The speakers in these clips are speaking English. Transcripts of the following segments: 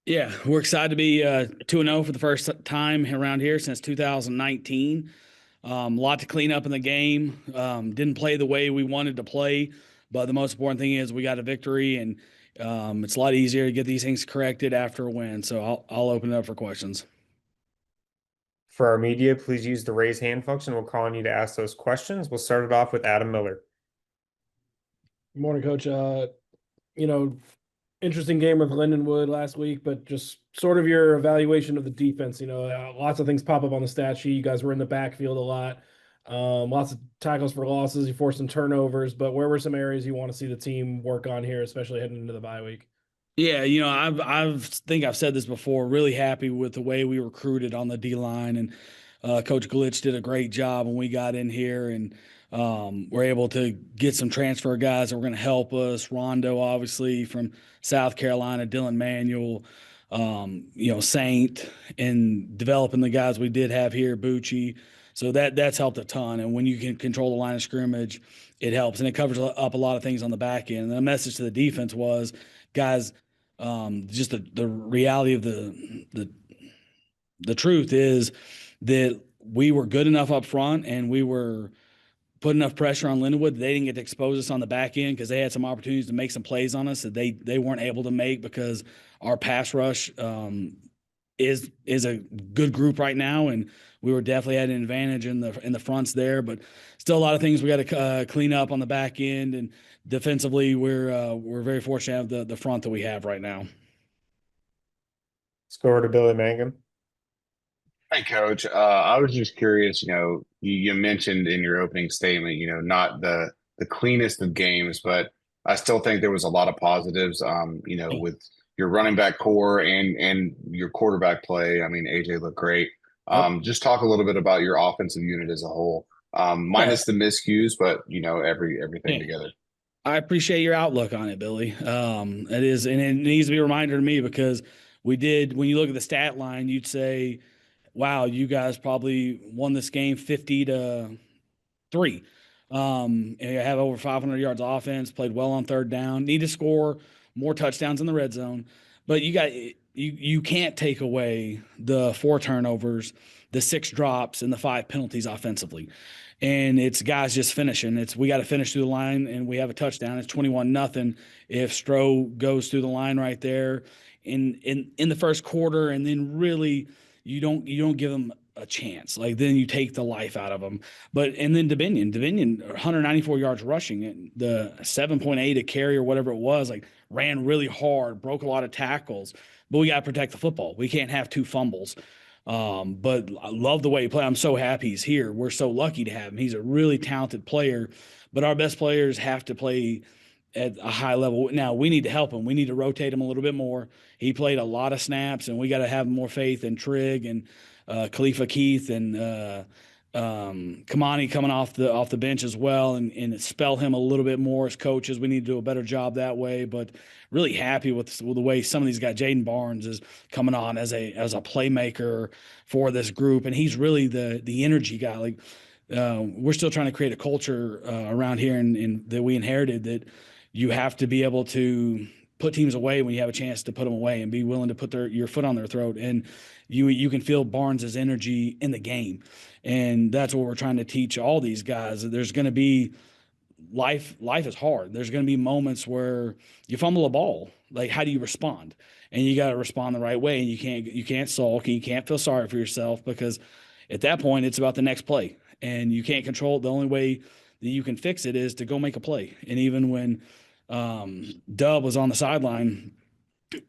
Yeah, we're excited to be 2-0 for the first time around here since 2019. A lot to clean up in the game. Didn't play the way we wanted to play, but the most important thing is we got a victory, and it's a lot easier to get these things corrected after a win. So I'll open it up for questions. For our media, please use the raise hand function. We'll call on you to ask those questions. We'll start it off with Adam Miller. Good morning, Coach. You know, interesting game with Lindenwood last week, but just sort of your evaluation of the defense. Lots of things pop up on the stat sheet. You guys were in the backfield a lot, lots of tackles for losses. You forced some turnovers, but where were some areas you want to see the team work on here, especially heading into the bye week? Yeah, I've think I've said this before. Really happy with the way we recruited on the D line, and Coach Glitch did a great job when we got in here, and we're able to get some transfer guys that were going to help us. Rondo, obviously from South Carolina, Dylan Manuel, Saint, and developing the guys we did have here, Bucci. So that's helped a ton. And when you can control the line of scrimmage, it helps, and it covers up a lot of things on the back end. And the message to the defense was, guys. Just the reality of the truth is that we were good enough up front and we were put enough pressure on Lindenwood. They didn't get to expose us on the back end because they had some opportunities to make some plays on us that they weren't able to make because our pass rush is a good group right now, and we were definitely at an advantage in the fronts there, but still a lot of things we got to clean up on the back end, and defensively we're very fortunate to have the front that we have right now. Let's go over to Billy Mangum. Hey, Coach. I was just curious. You mentioned in your opening statement, not the cleanest of games, but I still think there was a lot of positives. With your running back core and your quarterback play. I mean, AJ looked great. Just talk a little bit about your offensive unit as a whole, minus the miscues, but everything together. I appreciate your outlook on it, Billy. It is, and it needs to be a reminder to me because when you look at the stat line, you'd say, wow, you guys probably won this game 50-3. And you have over 500 yards of offense, played well on third down, need to score more touchdowns in the red zone. But you can't take away the 4 turnovers, the 6 drops, and the 5 penalties offensively. And it's guys just finishing. We got to finish through the line, and we have a touchdown. It's 21-0 if Stroh goes through the line right there in the first quarter, and then really you don't give them a chance. Like, then you take the life out of them. And then Dominion 194 yards rushing, and the 7.8 a carry or whatever it was, like, ran really hard, broke a lot of tackles. But we got to protect the football. We can't have 2 fumbles. But I love the way he played. I'm so happy he's here. We're so lucky to have him. He's a really talented player, but our best players have to play at a high level. Now, we need to help him. We need to rotate him a little bit more. He played a lot of snaps, and we got to have more faith in Trigg and Khalifa Keith and Kamani coming off the bench as well, and spell him a little bit more as coaches. We need to do a better job that way, but really happy with the way some of these guys. Jaden Barnes is coming on as a playmaker for this group, and he's really the energy guy. Like, we're still trying to create a culture around here and that we inherited, that you have to be able to put teams away when you have a chance to put them away, and be willing to put your foot on their throat. And you can feel Barnes's energy in the game. And that's what we're trying to teach all these guys. There's going to be life is hard. There's going to be moments where you fumble a ball. Like, how do you respond? And you got to respond the right way. And you can't sulk, and you can't feel sorry for yourself, because at that point it's about the next play, and you can't control it. The only way that you can fix it is to go make a play. And even when Dub was on the sideline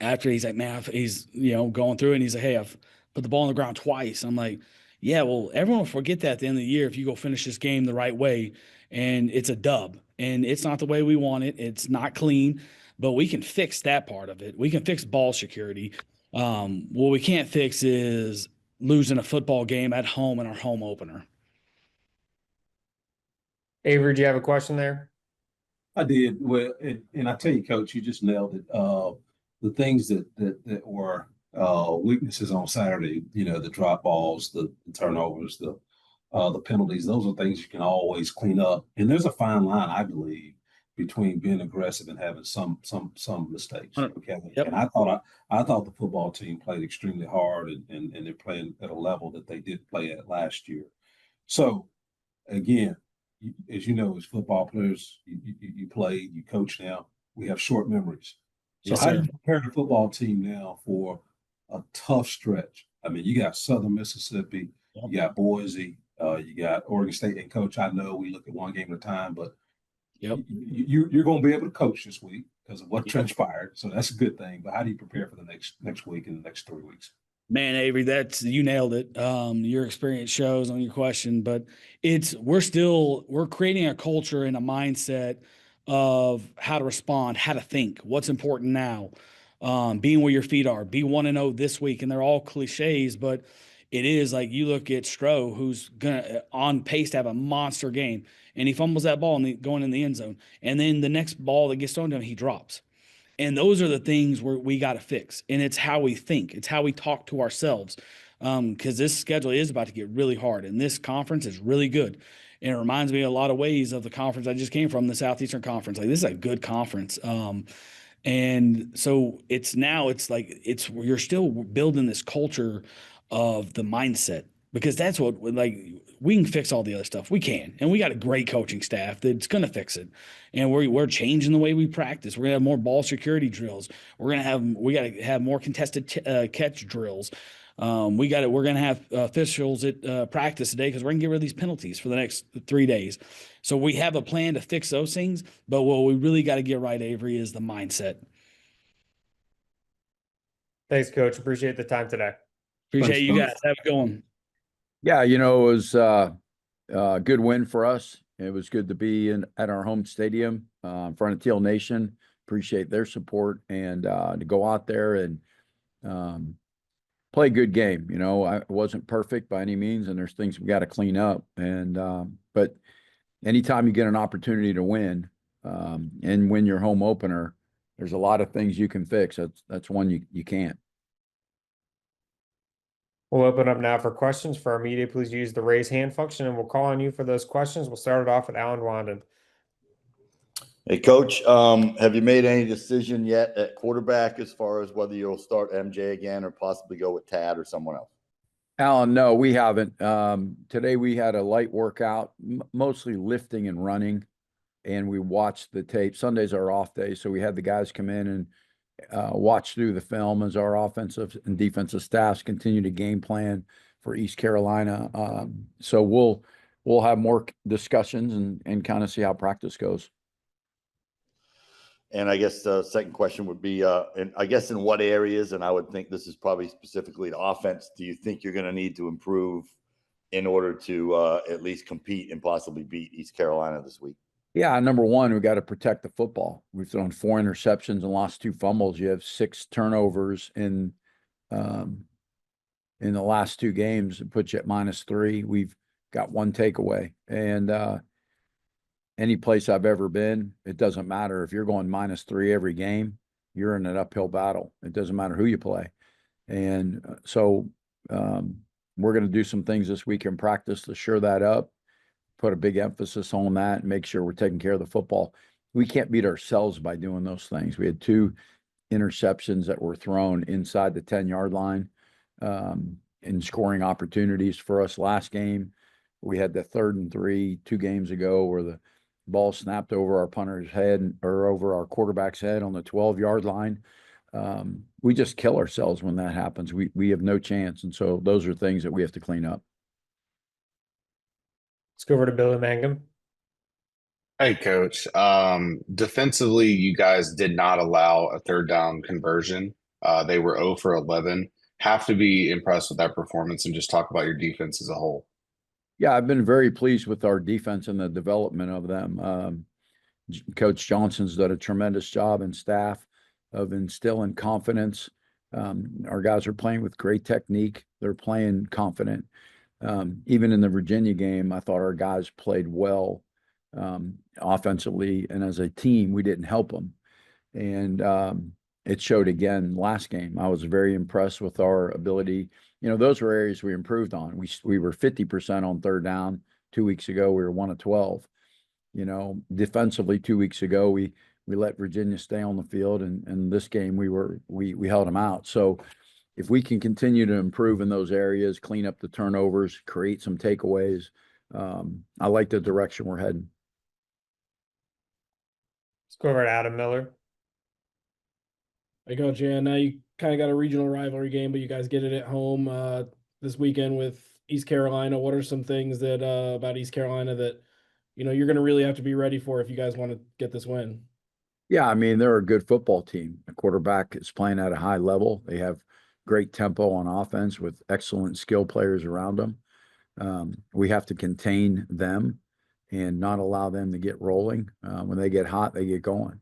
after, he's like, man, he's going through it, and he's like, hey, I've put the ball on the ground twice. I'm like, yeah, well, everyone will forget that at the end of the year if you go finish this game the right way, and it's a dub. And it's not the way we want it. It's not clean, but we can fix that part of it. We can fix ball security. What we can't fix is losing a football game at home in our home opener. Avery, do you have a question there? I did. Well, and I tell you, Coach, you just nailed it. The things that were weaknesses on Saturday, the drop balls, the turnovers, the penalties, those are things you can always clean up. And there's a fine line, I believe, between being aggressive and having some mistakes. Okay. Yep. And I thought the football team played extremely hard and they're playing at a level that they did play at last year. So again, as you know, as football players, you play, you coach now, we have short memories. So Yes, how do sir. you prepare the football team now for a tough stretch? I mean, you got Southern Mississippi, you got Boise, you got Oregon State. And coach, I know we look at one game at a time, but Yep. you're going to be able to coach this week because of what Yep. transpired. So that's a good thing. But how do you prepare for the next week and the next 3 weeks? Man, Avery, you nailed it. Your experience shows on your question, but we're creating a culture and a mindset of how to respond, how to think, what's important now, being where your feet are, be 1-0 this week. And they're all cliches, but it is like you look at Stroh, who's on pace to have a monster game, and he fumbles that ball going in the end zone. And then the next ball that gets thrown to him, he drops. And those are the things where we got to fix. And it's how we think. It's how we talk to ourselves. Because this schedule is about to get really hard. And this conference is really good. And it reminds me a lot of ways of the conference I just came from, the Southeastern Conference. Like, this is a good conference. And so you're still building this culture of the mindset, because that's what, like, we can fix all the other stuff. We can. And we got a great coaching staff that's going to fix it. And we're changing the way we practice. We're going to have more ball security drills. We got to have more contested catch drills. We're going to have officials at practice today, because we're going to get rid of these penalties for the next 3 days. So we have a plan to fix those things. But what we really got to get right, Avery, is the mindset. Thanks, Coach. Appreciate the time today. Appreciate Thanks, you Coach. guys. Have it going. Yeah, it was a good win for us. It was good to be at our home stadium in front of Teal Nation. Appreciate their support, and to go out there and play a good game. It wasn't perfect by any means, and there's things we got to clean up. But anytime you get an opportunity to win and win your home opener, there's a lot of things you can fix. That's one you can't. We'll open up now for questions for our media. Please use the raise hand function and we'll call on you for those questions. We'll start it off with Alan Wandon. Hey, Coach, have you made any decision yet at quarterback as far as whether you'll start MJ again or possibly go with Tad or someone else? Alan, no, we haven't. Today we had a light workout, mostly lifting and running, and we watched the tape. Sunday's our off day, so we had the guys come in and watch through the film as our offensive and defensive staffs continue to game plan for East Carolina. So we'll have more discussions and kind of see how practice goes. And I guess the second question would be, in what areas, and I would think this is probably specifically the offense, do you think you're going to need to improve in order to at least compete and possibly beat East Carolina this week? Yeah, number one, we got to protect the football. We've thrown 4 interceptions and lost 2 fumbles. You have 6 turnovers in the last 2 games. It puts you at -3. We've got 1 takeaway. And any place I've ever been, it doesn't matter. If you're going -3 every game, you're in an uphill battle. It doesn't matter who you play. And so we're going to do some things this week in practice to shore that up. Put a big emphasis on that and make sure we're taking care of the football. We can't beat ourselves by doing those things. We had 2 interceptions that were thrown inside the 10-yard line in scoring opportunities for us last game. We had the 3rd and 3 2 games ago where the ball snapped over our punter's head or over our quarterback's head on the 12-yard line. We just kill ourselves when that happens. We have no chance. And so those are things that we have to clean up. Let's go over to Billy Mangum. Hey, Coach. Defensively, you guys did not allow a 3rd down conversion. They were 0 for 11. Have to be impressed with that performance and just talk about your defense as a whole. Yeah, I've been very pleased with our defense and the development of them. Coach Johnson's done a tremendous job and staff of instilling confidence. Our guys are playing with great technique. They're playing confident. Even in the Virginia game, I thought our guys played well offensively, and as a team, we didn't help them. And it showed again last game. I was very impressed with our ability. Those were areas we improved on. We were 50% on 3rd down 2 weeks ago. We were 1 of 12. You know, defensively 2 weeks ago, we let Virginia stay on the field, and this game we held them out. So if we can continue to improve in those areas, clean up the turnovers, create some takeaways, I like the direction we're heading. Let's go over to Adam Miller. Hey, Coach, yeah, now you kind of got a regional rivalry game, but you guys get it at home this weekend with East Carolina. What are some things that about East Carolina that you're going to really have to be ready for if you guys want to get this win? Yeah, I mean, they're a good football team. The quarterback is playing at a high level. They have great tempo on offense with excellent skill players around them. We have to contain them and not allow them to get rolling. When they get hot, they get going.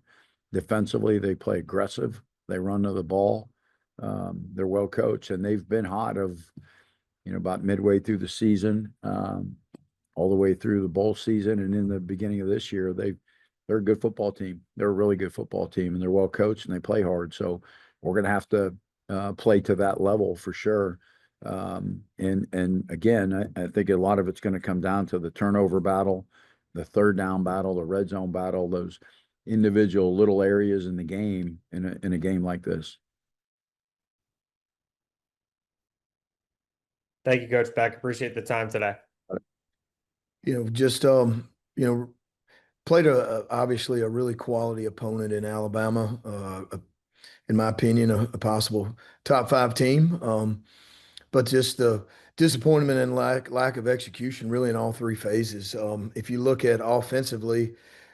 Defensively, they play aggressive. They run to the ball. They're well coached, and they've been hot about midway through the season, all the way through the bowl season, and in the beginning of this year, they're a good football team. They're a really good football team, and they're well coached and they play hard. So we're going to have to play to that level for sure. And again, I think a lot of it's going to come down to the turnover battle, the third down battle, the red zone battle, those individual little areas in the game in a game like this. Thank you, Coach Beck. Appreciate the time today. Just played obviously a really quality opponent in Alabama. In my opinion, a possible top 5 team. But just the disappointment and lack of execution really in all 3 phases. If you look at offensively,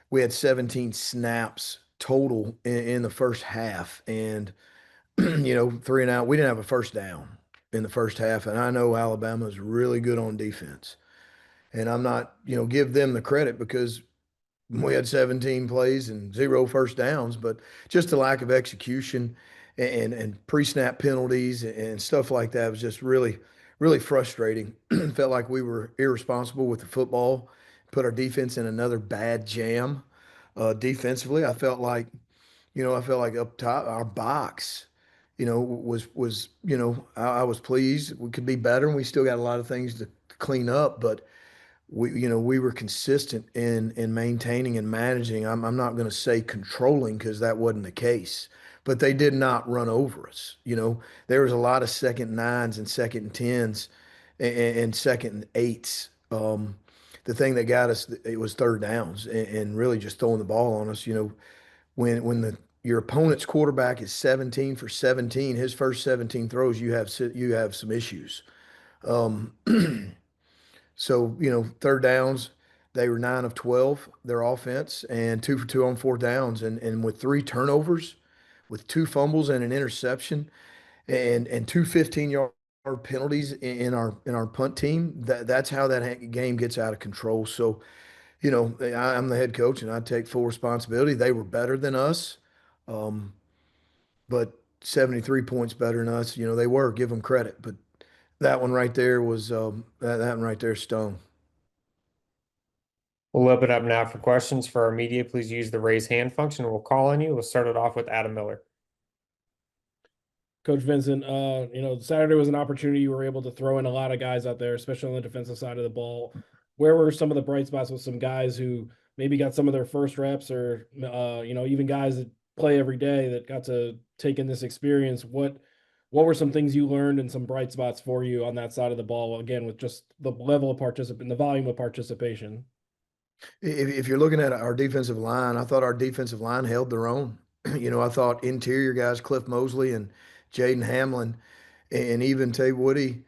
we had 17 snaps total in the first half, and 3 and out. We didn't have a first down in the first half, and I know Alabama is really good on defense, and I'm not give them the credit because we had 17 plays and 0 first downs, but just a lack of execution and pre-snap penalties and stuff like that was just really, really frustrating. Felt like we were irresponsible with the football, put our defense in another bad jam. Defensively, I felt like up top our box, I was pleased. We could be better, and we still got a lot of things to clean up, but we were consistent in maintaining and managing. I'm not going to say controlling because that wasn't the case, but they did not run over us. There was a lot of 2nd and 9s and 2nd and 10s and 2nd and 8s. The thing that got us, it was 3rd downs and really just throwing the ball on us. When your opponent's quarterback is 17 for 17, his first 17 throws, you have some issues. So, 3rd downs, they were 9 of 12, their offense, and 2 for 2 on 4th downs. And with 3 turnovers, with 2 fumbles and an interception, and 2 15-yard penalties in our punt team, that's how that game gets out of control. So, I'm the head coach, and I take full responsibility. They were better than us, but 73 points better than us. They were, give them credit, but that one right there was that one right there stung. We'll open up now for questions for our media. Please use the raise hand function. We'll call on you. We'll start it off with Adam Miller. Coach Vincent, Saturday was an opportunity. You were able to throw in a lot of guys out there, especially on the defensive side of the ball. Where were some of the bright spots with some guys who maybe got some of their first reps, or even guys that play every day that got to take in this experience? What were some things you learned and some bright spots for you on that side of the ball? Again, with just the level of the volume of participation. If you're looking at our defensive line, I thought our defensive line held their own. I thought interior guys, Cliff Mosley and Jaden Hamlin, and even Tay Woody,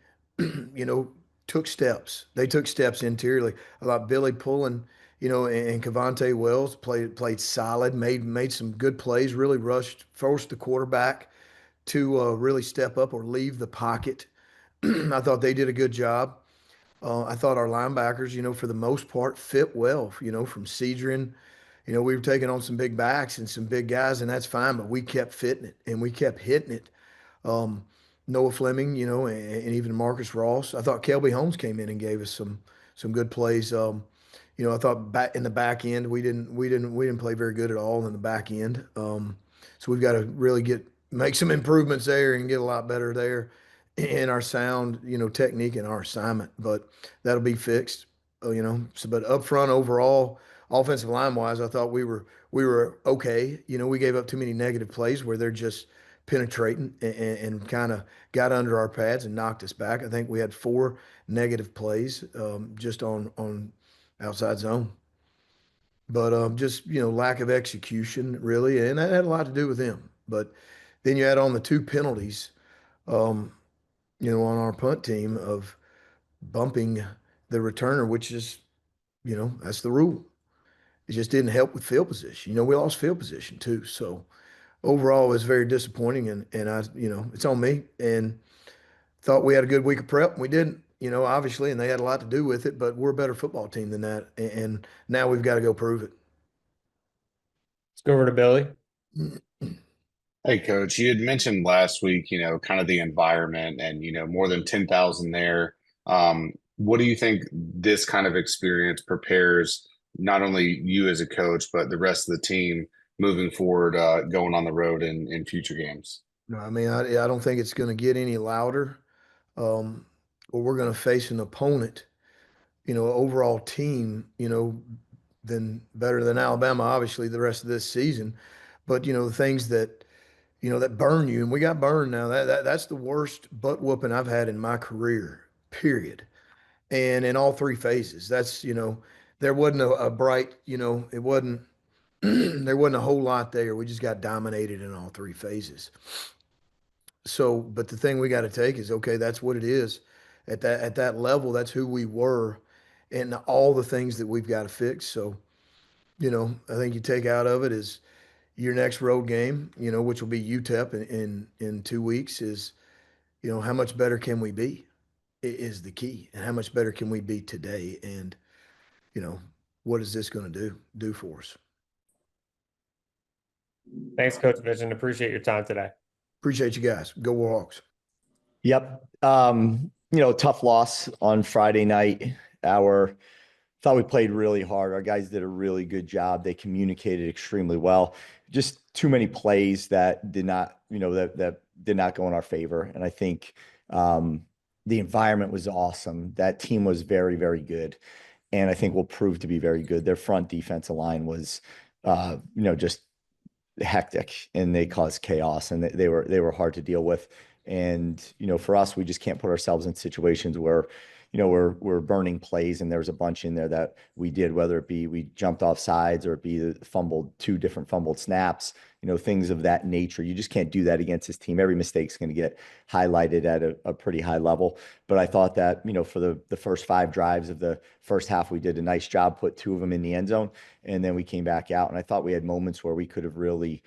took steps. They took steps interiorly. I thought Billy Pullen, and Cavante Wells played solid, made some good plays, really forced the quarterback to really step up or leave the pocket. I thought they did a good job. I thought our linebackers, for the most part, fit well. From Cedrian, we were taking on some big backs and some big guys, and that's fine. But we kept fitting it and we kept hitting it. Noah Fleming, and even Marcus Ross. I thought Kelby Holmes came in and gave us some good plays. I thought back in the back end we didn't play very good at all in the back end. So we've got to really make some improvements there and get a lot better there in our sound, technique and our assignment. But that'll be fixed. So, but up front overall, offensive line wise, I thought we were okay. You know, we gave up too many negative plays where they're just penetrating and kind of got under our pads and knocked us back. I think we had 4 negative plays just on outside zone. But just lack of execution really, and that had a lot to do with him. But then you add on the 2 penalties, on our punt team of bumping the returner, which is that's the rule. It just didn't help with field position. We lost field position too. So overall, it was very disappointing, and I it's on me. And thought we had a good week of prep, and we didn't. Obviously, and they had a lot to do with it. But we're a better football team than that, and now we've got to go prove it. Let's go over to Billy. Hey, Coach, you had mentioned last week, kind of the environment and, more than 10,000 there. What do you think this kind of experience prepares not only you as a coach, but the rest of the team moving forward, going on the road in future games? No, I mean, I don't think it's going to get any louder, or we're going to face an opponent, overall team, than better than Alabama, obviously, the rest of this season. But, the things that, that burn you, and we got burned now. That's the worst butt whooping I've had in my career, period. And in all 3 phases, that's, there wasn't a bright, it wasn't, there wasn't a whole lot there. We just got dominated in all 3 phases. So, but the thing we got to take is, okay, that's what it is at that level. That's who we were, and all the things that we've got to fix. So, I think you take out of it is your next road game, which will be UTEP in 2 weeks. Is how much better can we be? Is the key, and how much better can we be today? And what is this going to do for us? Thanks, Coach Vision. Appreciate your time today. Appreciate you guys. Go Warhawks. Yep. Tough loss on Friday night. Thought we played really hard. Our guys did a really good job. They communicated extremely well. Just too many plays that did not, that did not go in our favor. And I think the environment was awesome. That team was very, very good. And I think will prove to be very good. Their front defensive line was, just hectic, and they caused chaos, and they were hard to deal with. And, for us, we just can't put ourselves in situations where, we're burning plays, and there's a bunch in there that we did, whether it be we jumped off sides or it be the 2 different fumbled snaps, things of that nature. You just can't do that against this team. Every mistake's going to get highlighted at a pretty high level. But I thought that, for the first 5 drives of the first half, we did a nice job, put 2 of them in the end zone, and then we came back out. And I thought we had moments where we could have really,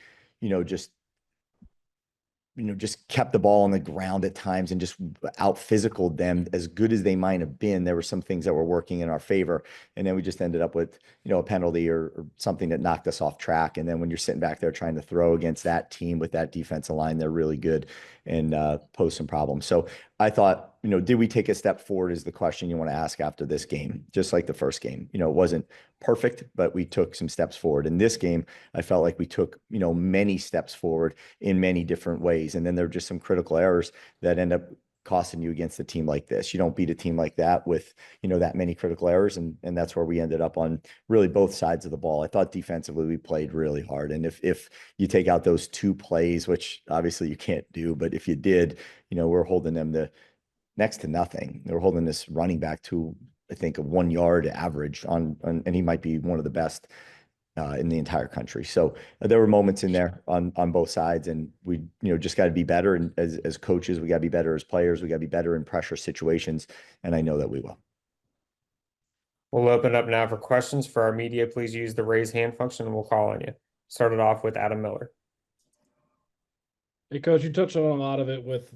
just kept the ball on the ground at times and just out physicaled them. As good as they might have been, there were some things that were working in our favor. And then we just ended up with, a penalty or something that knocked us off track. And then when you're sitting back there trying to throw against that team with that defensive line, they're really good and pose some problems. So I thought, did we take a step forward is the question you want to ask after this game, just like the first game. It wasn't perfect, but we took some steps forward. In this game, I felt like we took, many steps forward in many different ways. And then there were just some critical errors that end up costing you against a team like this. You don't beat a team like that with, that many critical errors. And that's where we ended up on really both sides of the ball. I thought defensively we played really hard. And if you take out those 2 plays, which obviously you can't do, but if you did, we're holding them to next to nothing. They were holding this running back to, I think, a 1 yard average and he might be one of the best in the entire country. So there were moments in there on both sides, and we, just got to be better. And as coaches, we got to be better as players. We got to be better in pressure situations. And I know that we will. We'll open it up now for questions. For our media, please use the raise hand function and we'll call on you. Started off with Adam Miller. Hey, Coach, you touched on a lot of it with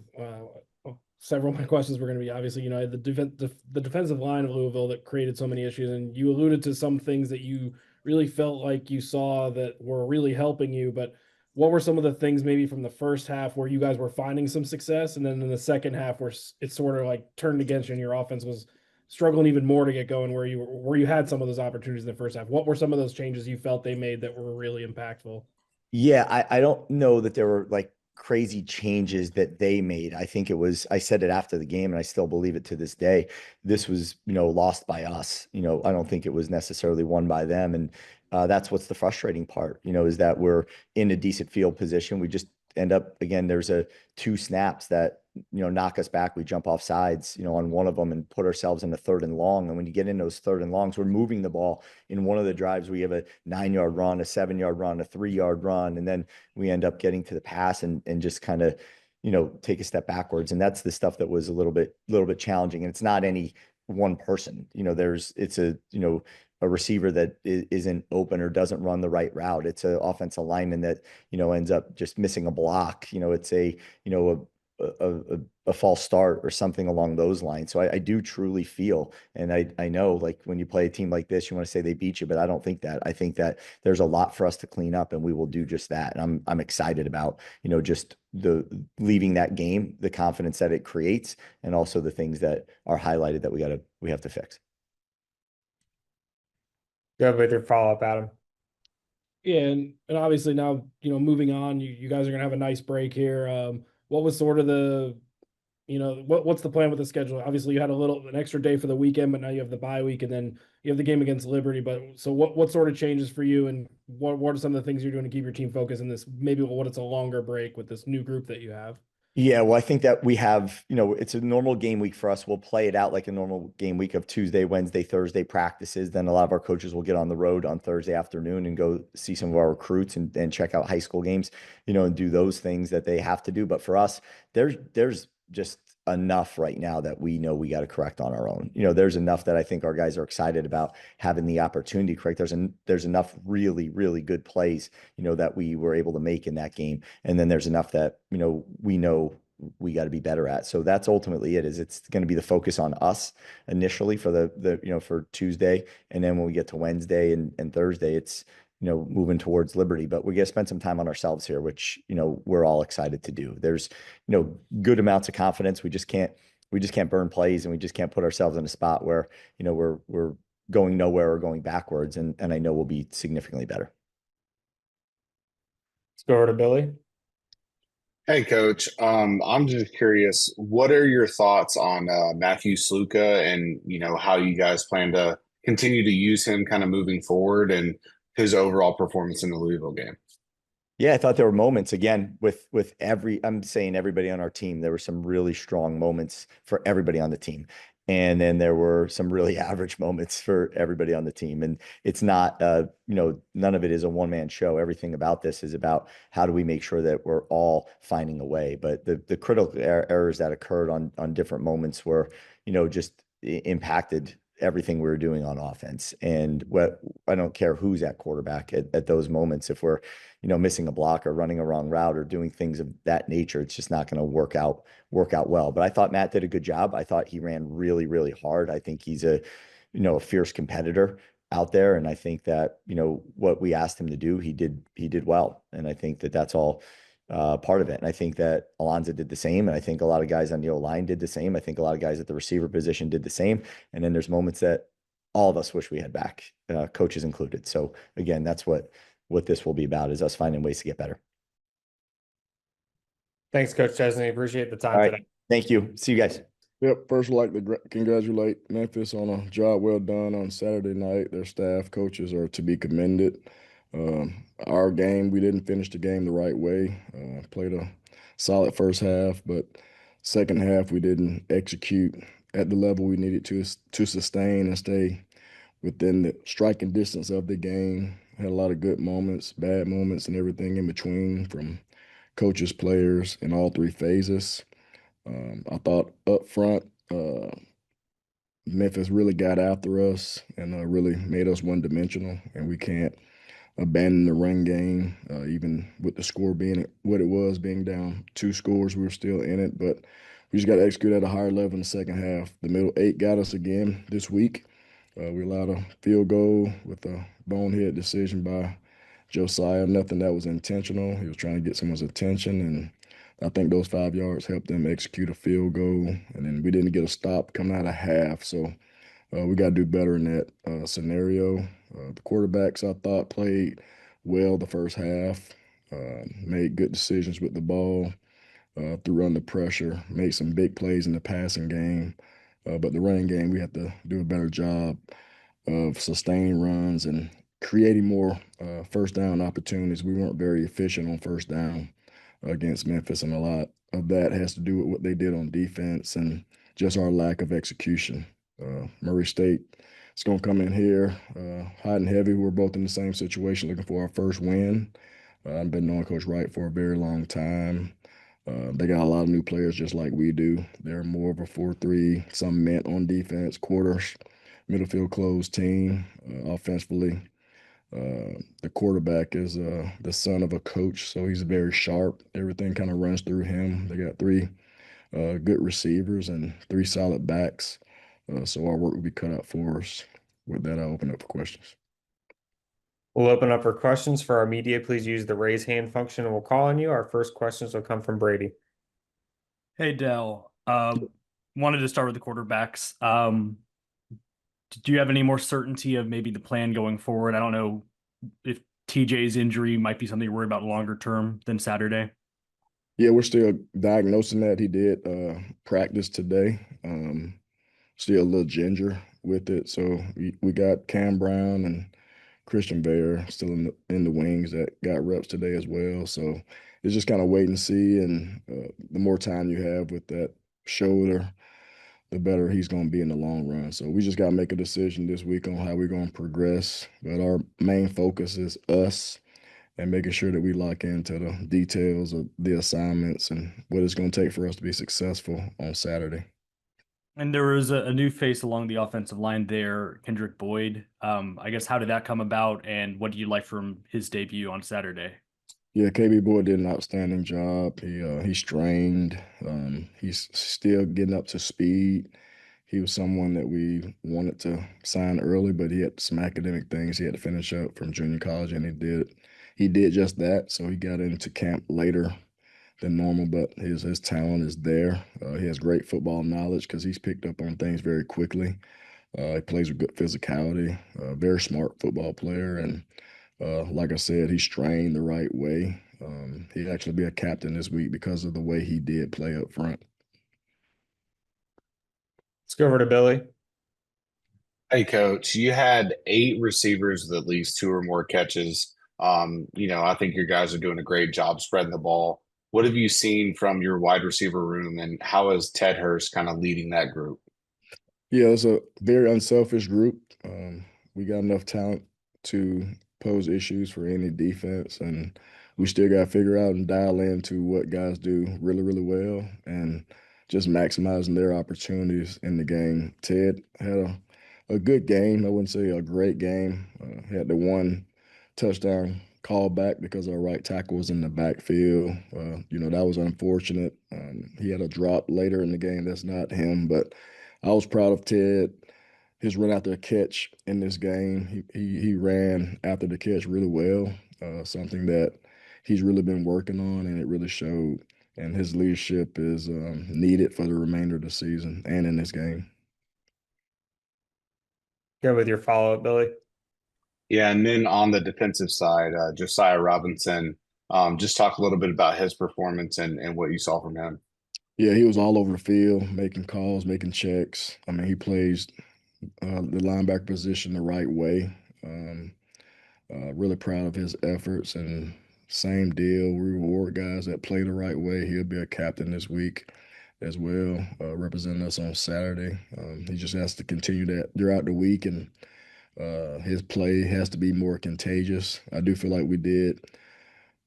several of my questions were going to be obviously, the defensive line of Louisville that created so many issues. And you alluded to some things that you really felt like you saw that were really helping you. But what were some of the things maybe from the first half where you guys were finding some success? And then in the second half where it sort of like turned against you and your offense was struggling even more to get going, where you had some of those opportunities in the first half? What were some of those changes you felt they made that were really impactful? Yeah, I don't know that there were like crazy changes that they made. I think I said it after the game and I still believe it to this day. This was, lost by us. I don't think it was necessarily won by them. And that's what's the frustrating part, is that we're in a decent field position. We just end up, again, there's 2 snaps that, knock us back. We jump off sides, on one of them and put ourselves in a 3rd and long. And when you get in those 3rd and longs, we're moving the ball. In one of the drives, we have a 9-yard run, a 7-yard run, a 3-yard run. And then we end up getting to the pass and just kind of, take a step backwards. And that's the stuff that was a little bit challenging. And it's not any one person, it's a receiver that isn't open or doesn't run the right route. It's an offensive lineman that, ends up just missing a block. It's a false start or something along those lines. So I do truly feel, and I know, like, when you play a team like this, you want to say they beat you, but I don't think that. I think that there's a lot for us to clean up, and we will do just that. And I'm excited about, just the leaving that game, the confidence that it creates, and also the things that are highlighted that we have to fix. Go with your follow-up, Adam. Yeah, and obviously now, moving on, you guys are gonna have a nice break here. What was sort of the, what's the plan with the schedule? Obviously, you had an extra day for the weekend, but now you have the bye week, and then you have the game against Liberty. But so what sort of changes for you, and what are some of the things you're doing to keep your team focused in this, maybe what it's a longer break with this new group that you have? Yeah, well, I think that we have, it's a normal game week for us. We'll play it out like a normal game week of Tuesday, Wednesday, Thursday practices. Then a lot of our coaches will get on the road on Thursday afternoon and go see some of our recruits and check out high school games, and do those things that they have to do. But for us, there's just enough right now that we know we got to correct on our own. There's enough that I think our guys are excited about having the opportunity to correct. There's enough really, really good plays, that we were able to make in that game. And then there's enough that, we know we got to be better at. So that's ultimately it's going to be the focus on us initially for for Tuesday. And then when we get to Wednesday and Thursday, it's, moving towards Liberty, but we got to spend some time on ourselves here, which, we're all excited to do. There's, good amounts of confidence. We just can't burn plays, and we just can't put ourselves in a spot where, we're going nowhere or going backwards. And I know we'll be significantly better. Let's go over to Billy. Hey, Coach. I'm just curious, what are your thoughts on Matthew Sluka and, how you guys plan to continue to use him kind of moving forward and his overall performance in the Louisville game? Yeah, I thought there were moments, again, with I'm saying everybody on our team, there were some really strong moments for everybody on the team. And then there were some really average moments for everybody on the team. And it's not, none of it is a one-man show. Everything about this is about how do we make sure that we're all finding a way. But the critical errors that occurred on different moments were, just impacted everything we were doing on offense. And I don't care who's at quarterback at those moments. If we're, missing a block or running a wrong route or doing things of that nature, it's just not going to work out well. But I thought Matt did a good job. I thought he ran really, really hard. I think he's a fierce competitor out there. And I think that, what we asked him to do, he did well. And I think that that's all part of it. And I think that Alonzo did the same. And I think a lot of guys on the O-line did the same. I think a lot of guys at the receiver position did the same. And then there's moments that all of us wish we had back, coaches included. So again, that's what this will be about, is us finding ways to get better. Thanks, Coach Chesney. Appreciate the time All right. today. Thank you. See you guys. Yep. First, I'd like to congratulate Memphis on a job well done on Saturday night. Their staff, coaches are to be commended. Our game, we didn't finish the game the right way. Played a solid first half, but second half we didn't execute at the level we needed to sustain and stay within the striking distance of the game. Had a lot of good moments, bad moments, and everything in between from coaches, players in all 3 phases. I thought up front, Memphis really got after us and really made us one-dimensional, and we can't abandon the run game. Even with the score being what it was, being down 2 scores, we were still in it, but we just got to execute at a higher level in the second half. The middle 8 got us again this week. We allowed a field goal with a bonehead decision by Josiah. Nothing that was intentional. He was trying to get someone's attention, and I think those 5 yards helped them execute a field goal. And then we didn't get a stop coming out of half. So we got to do better in that scenario. The quarterbacks, I thought, played well the first half. made good decisions with the ball, threw under pressure, made some big plays in the passing game. But the running game, we have to do a better job of sustaining runs and creating more first down opportunities. We weren't very efficient on first down against Memphis, and a lot of that has to do with what they did on defense and just our lack of execution. Murray State is going to come in here hot and heavy. We're both in the same situation, looking for our first win. I've been knowing Coach Wright for a very long time. They got a lot of new players just like we do. They're more of a 4-3, some meant on defense, quarters, middle field closed team. Offensively, the quarterback is the son of a coach, so he's very sharp. Everything kind of runs through him. They got 3 good receivers and 3 solid backs. So our work will be cut out for us. With that, I'll open up for questions. We'll open up for questions for our media. Please use the raise hand function and we'll call on you. Our first questions will come from Brady. Hey, Dell. Wanted to start with the quarterbacks. Do you have any more certainty of maybe the plan going forward? I don't know if TJ's injury might be something you're worried about longer term than Saturday. Yeah, we're still diagnosing that. He did practice today. Still a little ginger with it. So we got Cam Brown and Christian Bear still in the wings that got reps today as well. So it's just kind of wait and see. And the more time you have with that shoulder, the better he's going to be in the long run. So we just got to make a decision this week on how we're going to progress. But our main focus is us and making sure that we lock into the details of the assignments and what it's going to take for us to be successful on Saturday. And there was a new face along the offensive line there, Kendrick Boyd. I guess, how did that come about, and what do you like from his debut on Saturday? Yeah, KB Boyd did an outstanding job. He's trained. He's still getting up to speed. He was someone that we wanted to sign early, but he had some academic things he had to finish up from junior college, and he did just that. So he got into camp later than normal, but his talent is there. He has great football knowledge because he's picked up on things very quickly. He plays with good physicality, very smart football player, and like I said, he's trained the right way. He'd actually be a captain this week because of the way he did play up front. Let's go over to Billy. Hey, Coach, you had 8 receivers with at least 2 or more catches. I think your guys are doing a great job spreading the ball. What have you seen from your wide receiver room, and how is Ted Hurst kind of leading that group? Yeah, it's a very unselfish group. We got enough talent to pose issues for any defense, and we still got to figure out and dial into what guys do really, really well and just maximizing their opportunities in the game. Ted had a good game. I wouldn't say a great game. Had the 1 touchdown call back because our right tackle was in the backfield. That was unfortunate. He had a drop later in the game. That's not him, but I was proud of Ted. His run after a catch in this game, he ran after the catch really well, something that he's really been working on, and it really showed. And his leadership is needed for the remainder of the season and in this game. Go with your follow-up, Billy. Yeah, and then on the defensive side, Josiah Robinson, just talk a little bit about his performance and what you saw from him. Yeah, he was all over the field, making calls, making checks. I mean, he plays the linebacker position the right way. Really proud of his efforts, and same deal. We reward guys that play the right way. He'll be a captain this week as well, representing us on Saturday. He just has to continue that throughout the week, and his play has to be more contagious. I do feel like we did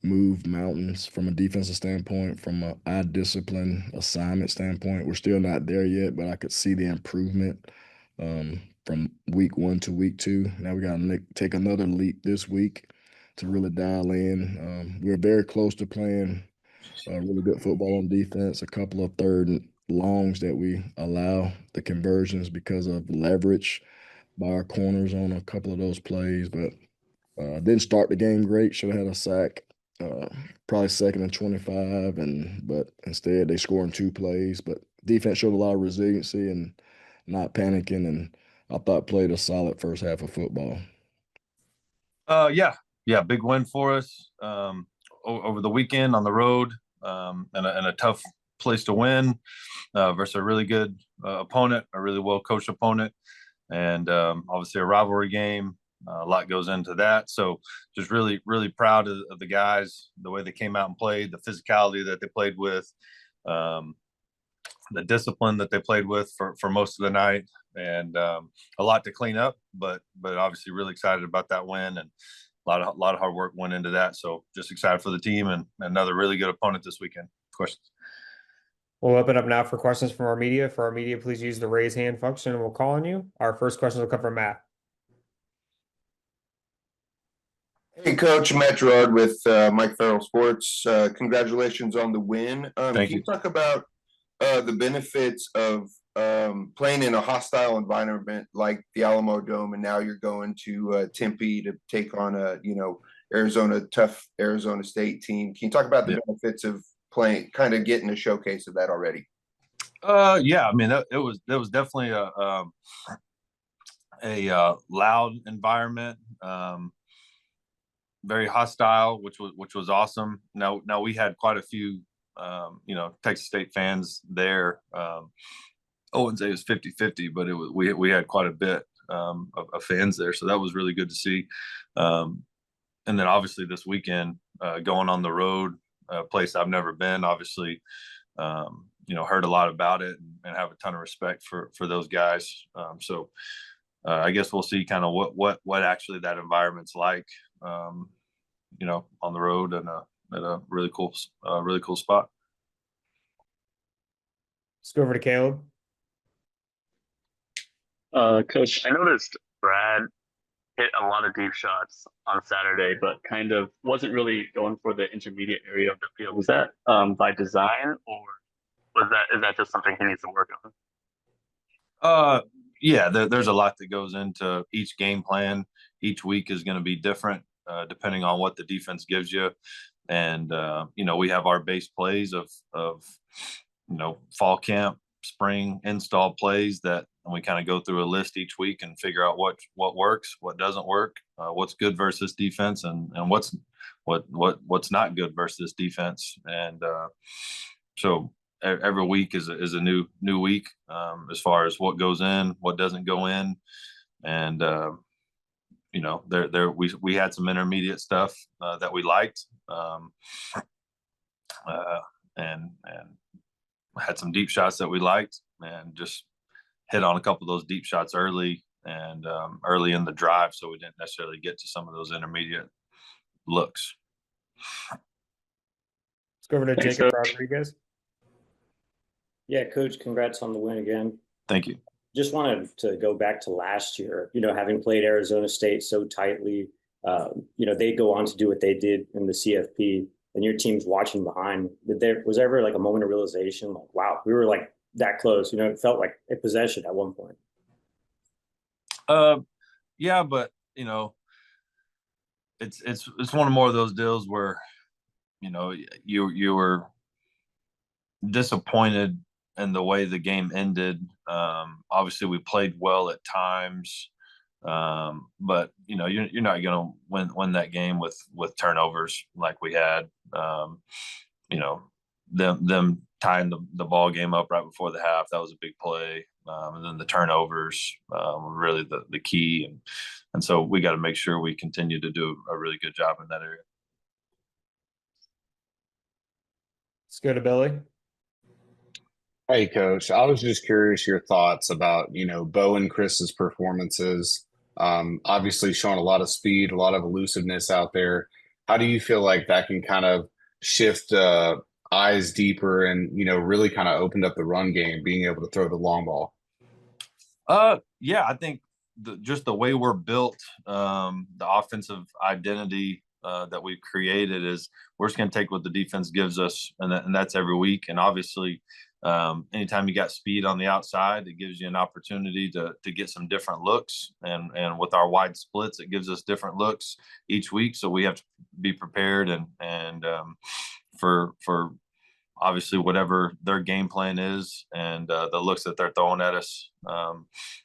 move mountains from a defensive standpoint, from a eye discipline assignment standpoint. We're still not there yet, but I could see the improvement from week 1 to week 2. Now we got to take another leap this week to really dial in. We're very close to playing really good football on defense. A couple of 3rd and longs that we allow the conversions because of leverage by our corners on a couple of those plays, but didn't start the game great. Should have had a sack, probably 2nd and 25, but instead they scored in 2 plays. But defense showed a lot of resiliency and not panicking, and I thought played a solid first half of football. Yeah, big win for us. over the weekend on the road, and a tough place to win versus a really good opponent, a really well coached opponent, and obviously a rivalry game. A lot goes into that. So just really, really proud of the guys, the way they came out and played, the physicality that they played with, the discipline that they played with for most of the night, and a lot to clean up, but obviously really excited about that win, and a lot of hard work went into that. So just excited for the team and another really good opponent this weekend. Questions? We'll open up now for questions from our media. For our media, please use the raise hand function and we'll call on you. Our first question will come from Matt. Hey, Coach, Matt Gerad with Mike Farrell Sports. Congratulations on the win. Thank you. Can you talk about the benefits of playing in a hostile environment like the Alamo Dome, and now you're going to Tempe to take on a tough Arizona State team? Can you talk about the benefits of playing, kind of getting a showcase of that already? Yeah, I mean, it was definitely a loud environment. Very hostile, which was awesome. Now we had quite a few, Texas State fans there. I wouldn't say it was 50-50, but we had quite a bit of fans there, so that was really good to see. And then obviously this weekend, going on the road, a place I've never been, obviously, heard a lot about it and have a ton of respect for those guys. So I guess we'll see kind of what actually that environment's like. On the road and at a really cool spot. Let's go over to Caleb. Coach, I noticed Brad hit a lot of deep shots on Saturday, but kind of wasn't really going for the intermediate area of the field. Was that by design, or is that just something he needs to work on? Yeah, there's a lot that goes into each game plan. Each week is going to be different. Depending on what the defense gives you. And, we have our base plays of fall camp, spring install plays that we kind of go through a list each week and figure out what works, what doesn't work, what's good versus defense, and what's not good versus defense. And so every week is a new week as far as what goes in, what doesn't go in. And, we had some intermediate stuff that we liked, and had some deep shots that we liked, and just hit on a couple of those deep shots early and early in the drive, so we didn't necessarily get to some of those intermediate looks. Let's go over to Thanks, Jacob Coach. Rodriguez. Yeah, Coach, congrats on the win again. Thank you. Just wanted to go back to last year, having played Arizona State so tightly, they go on to do what they did in the CFP, and your team's watching behind. Was there ever like a moment of realization, like, wow, we were like that close? It felt like a possession at one point. Yeah, but it's one of more of those deals where you were disappointed in the way the game ended. Obviously we played well at times, but you're not going to win that game with turnovers like we had. Them tying the ball game up right before the half, that was a big play. And then the turnovers were really the key, and so we got to make sure we continue to do a really good job in that area. Let's go to Billy. Hey, Coach. I was just curious your thoughts about, Bo and Chris's performances. Obviously showing a lot of speed, a lot of elusiveness out there. How do you feel like that can kind of shift eyes deeper and, really kind of opened up the run game, being able to throw the long ball? Yeah, I think just the way we're built, the offensive identity that we've created is we're just going to take what the defense gives us, and that's every week. And obviously, anytime you got speed on the outside, it gives you an opportunity to get some different looks. And with our wide splits, it gives us different looks each week. So we have to be prepared and for obviously whatever their game plan is and the looks that they're throwing at us.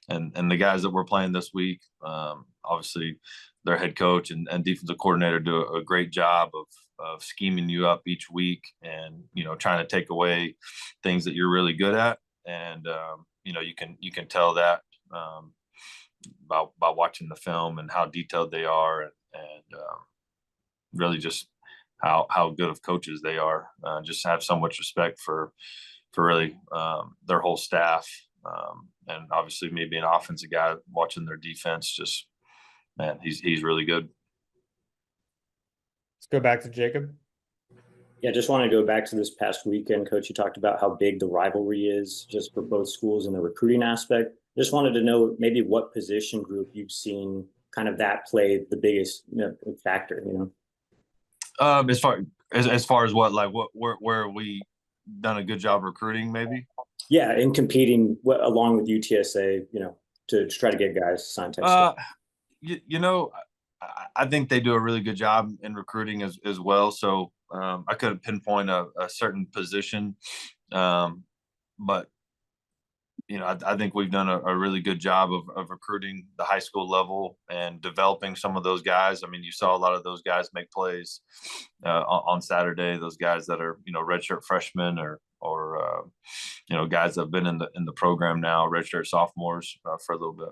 And the guys that we're playing this week, obviously their head coach and defensive coordinator do a great job of scheming you up each week and, trying to take away things that you're really good at. And, you can tell that by watching the film and how detailed they are and really just how good of coaches they are. Just have so much respect for really their whole staff. And obviously me being an offensive guy, watching their defense, just, man, he's really good. Let's go back to Jacob. Yeah, just want to go back to this past weekend, Coach. You talked about how big the rivalry is just for both schools in the recruiting aspect. Just wanted to know maybe what position group you've seen kind of that play the biggest factor, As far as what, like where we done a good job recruiting, maybe. Yeah, and competing along with UTSA, to try to get guys signed. I think they do a really good job in recruiting as well. So I couldn't pinpoint a certain position, but I think we've done a really good job of recruiting the high school level and developing some of those guys. I mean, you saw a lot of those guys make plays on Saturday. Those guys that are redshirt freshmen or guys that have been in the program now, redshirt sophomores for a little bit.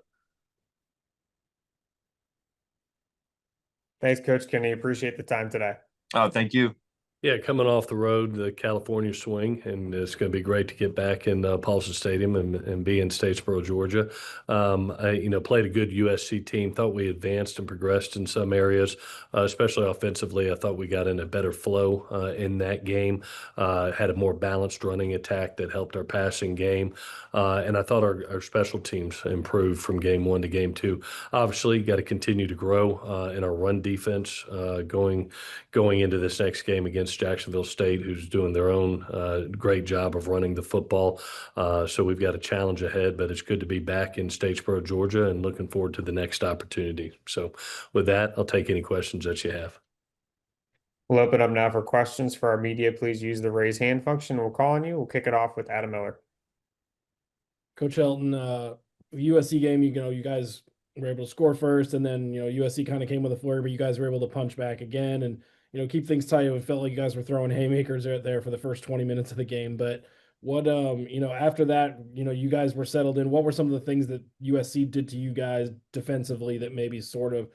Thanks, Coach Kinne. Appreciate the time today. Oh, thank you. Yeah, coming off the road, the California swing, and it's going to be great to get back in Paulson Stadium and be in Statesboro, Georgia. I played a good USC team. Thought we advanced and progressed in some areas, especially offensively. I thought we got in a better flow in that game. Had a more balanced running attack that helped our passing game, and I thought our special teams improved from game 1 to game 2. Obviously, got to continue to grow in our run defense going into this next game against Jacksonville State, who's doing their own great job of running the football. So we've got a challenge ahead, but it's good to be back in Statesboro, Georgia, and looking forward to the next opportunity. So with that, I'll take any questions that you have. We'll open up now for questions for our media. Please use the raise hand function. We'll call on you. We'll kick it off with Adam Miller. Coach Helton, USC game, you guys were able to score first, and then, USC kind of came with a flurry, but you guys were able to punch back again and, keep things tight. It felt like you guys were throwing haymakers there for the first 20 minutes of the game. But what, after that, you guys were settled in. What were some of the things that USC did to you guys defensively that maybe sort of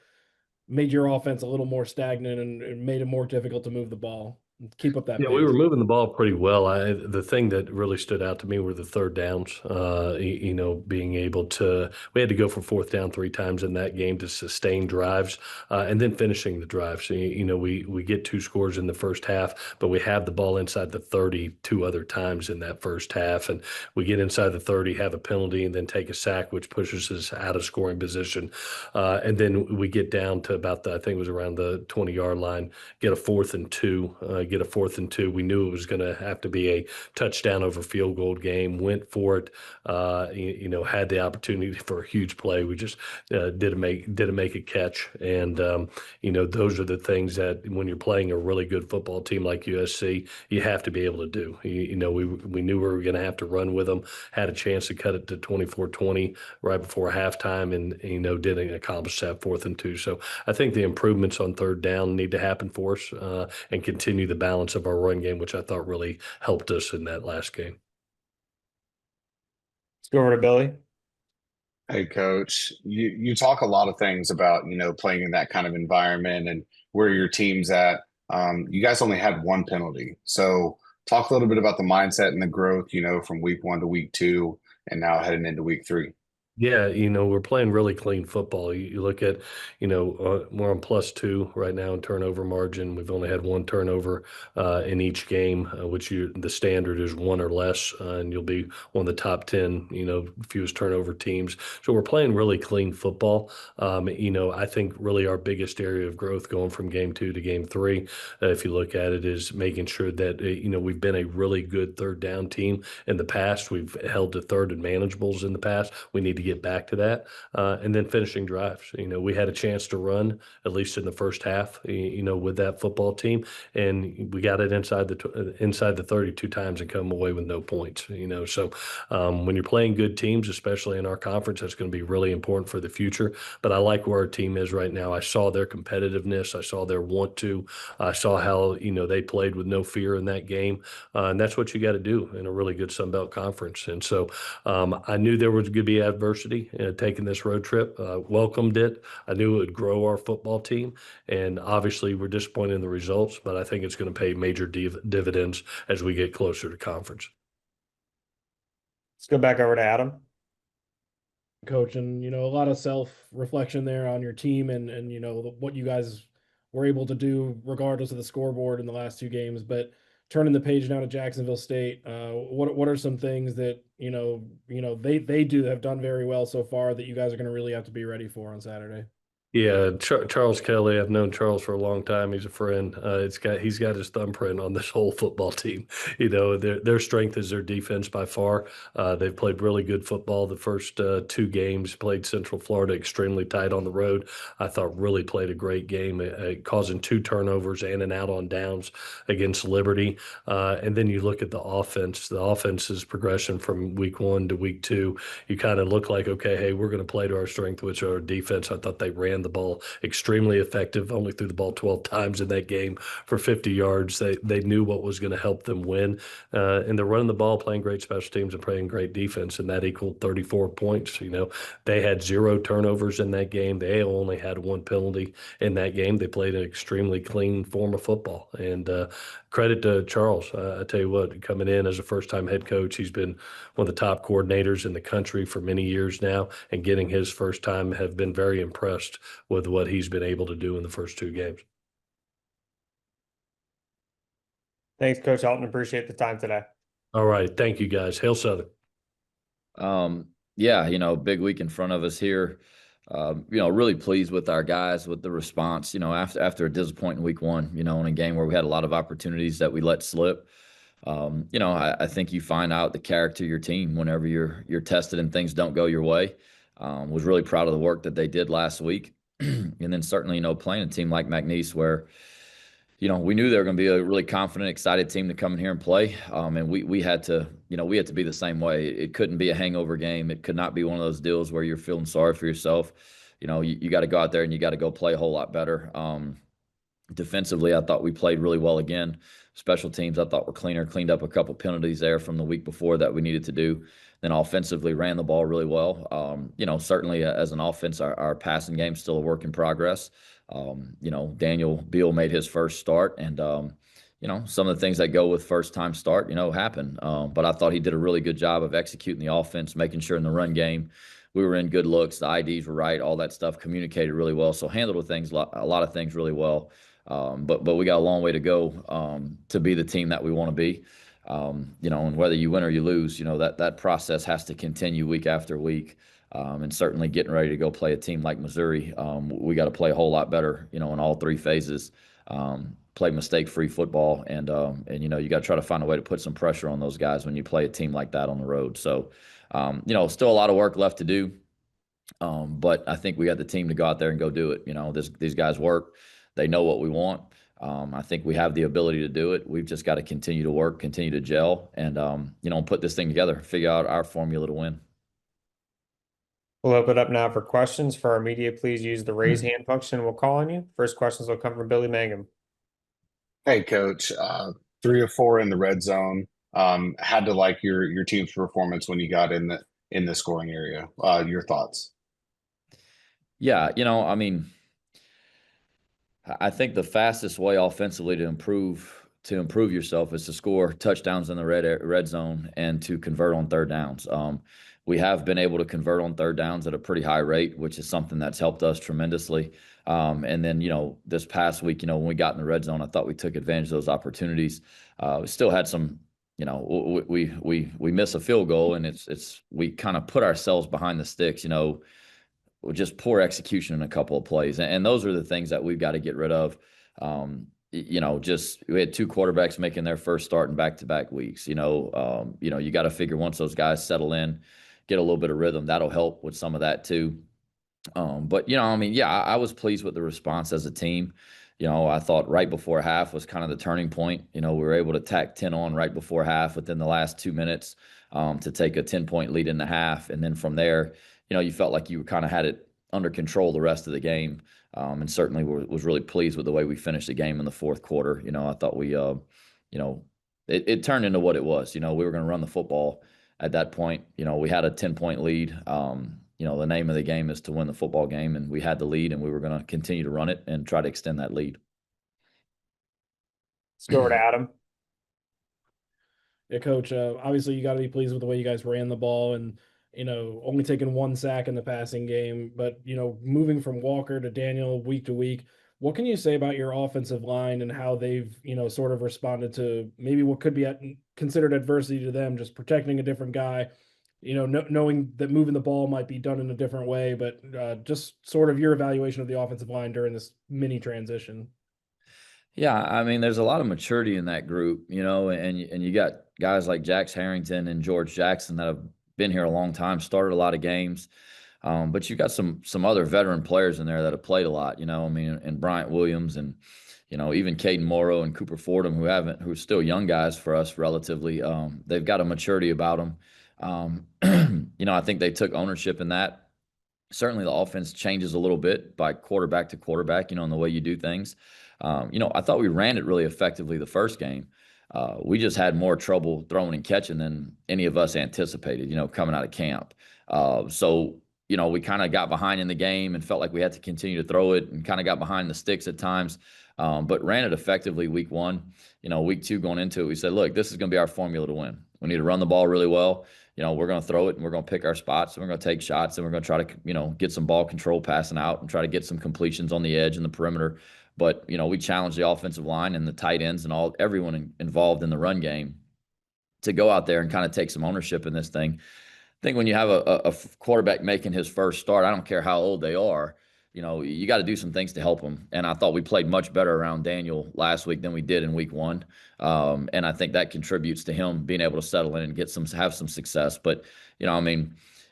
made your offense a little more stagnant and made it more difficult to move the ball? Keep up that pace. We were moving the ball pretty well. The thing that really stood out to me were the third downs. Being able to, we had to go for fourth down 3 times in that game to sustain drives, and then finishing the drive. So, we get 2 scores in the first half, but we have the ball inside the 30 2 other times in that first half, and we get inside the 30, have a penalty, and then take a sack, which pushes us out of scoring position. And then we get down to about I think it was around the 20-yard line, get a 4th and 2. Get a 4th and 2. We knew it was going to have to be a touchdown over field goal game. Went for it. Had the opportunity for a huge play. We just didn't make a catch. And those are the things that when you're playing a really good football team like USC, you have to be able to do. We knew we were going to have to run with them. Had a chance to cut it to 24-20 right before halftime, and didn't accomplish that 4th and 2. So I think the improvements on third down need to happen for us and continue the balance of our run game, which I thought really helped us in that last game. Let's go over to Billy. Hey, Coach, you talk a lot of things about, playing in that kind of environment and where your team's at. You guys only had 1 penalty. So talk a little bit about the mindset and the growth, from week 1 to week 2 and now heading into week 3. Yeah, we're playing really clean football. You look at, we're on +2 right now in turnover margin. We've only had 1 turnover in each game, which the standard is 1 or less, and you'll be one of the top 10, fewest turnover teams. So we're playing really clean football. I think really our biggest area of growth going from game 2 to game 3, if you look at it, is making sure that, we've been a really good third down team in the past. We've held to third and manageables in the past. We need to get get back to that. And then finishing drives. We had a chance to run, at least in the first half, with that football team, and we got it inside the 32 times and come away with no points. So when you're playing good teams, especially in our conference, that's going to be really important for the future. But I like where our team is right now. I saw their competitiveness. I saw their want to. I saw how they played with no fear in that game, and that's what you got to do in a really good Sun Belt conference. And so I knew there was going to be adversity taking this road trip. Welcomed it. I knew it would grow our football team, and obviously we're disappointed in the results, but I think it's going to pay major dividends as we get closer to conference. Let's go back over to Adam. Coach, and a lot of self-reflection there on your team and what you guys were able to do regardless of the scoreboard in the last two games. But turning the page now to Jacksonville State, what are some things that they have done very well so far that you guys are going to really have to be ready for on Saturday? Yeah, Charles Kelly. I've known Charles for a long time. He's a friend. He's got his thumbprint on this whole football team. Their strength is their defense by far. They've played really good football the first two games. Played Central Florida extremely tight on the road. I thought really played a great game, causing 2 turnovers and an out on downs against Liberty. And then you look at the offense. The offense's progression from week 1 to week 2. You kind of look like, okay, hey, we're going to play to our strength, which are our defense. I thought they ran the ball extremely effective, only threw the ball 12 times in that game for 50 yards. They knew what was going to help them win. And they're running the ball, playing great special teams and playing great defense, and that equaled 34 points. They had 0 turnovers in that game. They only had 1 penalty in that game. They played an extremely clean form of football. And credit to Charles. I tell you what, coming in as a first-time head coach, he's been one of the top coordinators in the country for many years now, and getting his first time, have been very impressed with what he's been able to do in the first 2 games. Thanks, Coach Helton. Appreciate the time today. All right. Thank you, guys. Hail Southern. Yeah, big week in front of us here. Really pleased with our guys, with the response, after a disappointing week 1, in a game where we had a lot of opportunities that we let slip. I think you find out the character of your team whenever you're tested and things don't go your way. Was really proud of the work that they did last week. And then certainly, playing a team like McNeese where, we knew they were going to be a really confident, excited team to come in here and play. And we had to be the same way. It couldn't be a hangover game. It could not be one of those deals where you're feeling sorry for yourself. You got to go out there and you got to go play a whole lot better. Defensively, I thought we played really well again. Special teams, I thought were cleaner, cleaned up a couple penalties there from the week before that we needed to do. Then offensively ran the ball really well. Certainly as an offense, our passing game is still a work in progress. Daniel Beal made his first start, and some of the things that go with first time start, happen. But I thought he did a really good job of executing the offense, making sure in the run game we were in good looks, the IDs were right, all that stuff, communicated really well. So handled a lot of things really well. But we got a long way to go to be the team that we want to be. And whether you win or you lose, that process has to continue week after week. And certainly getting ready to go play a team like Missouri, we got to play a whole lot better, in all 3 phases. Play mistake-free football, and you got to try to find a way to put some pressure on those guys when you play a team like that on the road. So, still a lot of work left to do, but I think we got the team to go out there and go do it. These guys work. They know what we want. I think we have the ability to do it. We've just got to continue to work, continue to gel, and put this thing together, figure out our formula to win. We'll open up now for questions. For our media, please use the raise hand function. We'll call on you. First questions will come from Billy Mangum. Hey, Coach. 3 of 4 in the red zone. Had to like your team's performance when you got in the scoring area. Your thoughts? Yeah, I think the fastest way offensively to improve yourself is to score touchdowns in the red zone and to convert on third downs. We have been able to convert on third downs at a pretty high rate, which is something that's helped us tremendously. And then, this past week, when we got in the red zone, I thought we took advantage of those opportunities. We still had some, we miss a field goal, and we kind of put ourselves behind the sticks, just poor execution in a couple of plays. And those are the things that we've got to get rid of. We had 2 quarterbacks making their first start in back-to-back weeks. You got to figure once those guys settle in, get a little bit of rhythm. That'll help with some of that too. But I mean, yeah, I was pleased with the response as a team. I thought right before half was kind of the turning point. We were able to tack 10 on right before half within the last 2 minutes to take a 10-point lead in the half. And then from there, you felt like you kind of had it under control the rest of the game. And certainly was really pleased with the way we finished the game in the fourth quarter. I thought we, it turned into what it was. We were going to run the football at that point. We had a 10-point lead. The name of the game is to win the football game, and we had the lead, and we were going to continue to run it and try to extend that lead. Let's go over to Adam. Yeah, Coach, obviously you got to be pleased with the way you guys ran the ball and, only taking 1 sack in the passing game. But, moving from Walker to Daniel week to week, what can you say about your offensive line and how they've, sort of responded to maybe what could be considered adversity to them, just protecting a different guy, knowing that moving the ball might be done in a different way, but just sort of your evaluation of the offensive line during this mini transition. Yeah, I mean, there's a lot of maturity in that group, and you got guys like Jax Harrington and George Jackson that have been here a long time, started a lot of games. But you got some other veteran players in there that have played a lot, I mean, and Bryant Williams and, even Caden Morrow and Cooper Fordham, who are still young guys for us relatively. They've got a maturity about them. I think they took ownership in that. Certainly the offense changes a little bit by quarterback to quarterback, in the way you do things. I thought we ran it really effectively the first game. We just had more trouble throwing and catching than any of us anticipated, coming out of camp. So we kind of got behind in the game and felt like we had to continue to throw it and kind of got behind the sticks at times, but ran it effectively week 1. Week 2 going into it, we said, look, this is going to be our formula to win. We need to run the ball really well. We're going to throw it and we're going to pick our spots and we're going to take shots and we're going to try to, get some ball control passing out and try to get some completions on the edge and the perimeter. But, we challenged the offensive line and the tight ends and everyone involved in the run game to go out there and kind of take some ownership in this thing. I think when you have a quarterback making his first start, I don't care how old they are, you got to do some things to help them. And I thought we played much better around Daniel last week than we did in week 1. And I think that contributes to him being able to settle in and have some success. But,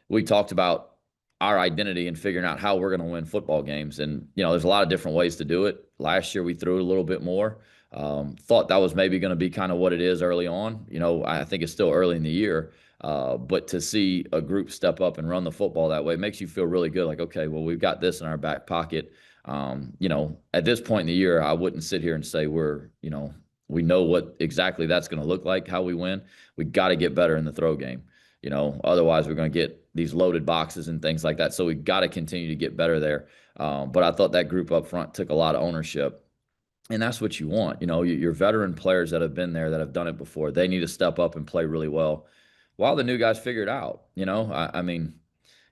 we talked about our identity and figuring out how we're going to win football games. And, there's a lot of different ways to do it. Last year we threw it a little bit more. Thought that was maybe going to be kind of what it is early on. I think it's still early in the year. But to see a group step up and run the football that way makes you feel really good. Like, okay, well, we've got this in our back pocket. At this point in the year, I wouldn't sit here and say we know what exactly that's going to look like, how we win. We got to get better in the throw game. Otherwise we're going to get these loaded boxes and things like that. So we got to continue to get better there. But I thought that group up front took a lot of ownership. And that's what you want. Your veteran players that have been there, that have done it before, they need to step up and play really well while the new guys figure it out. I mean,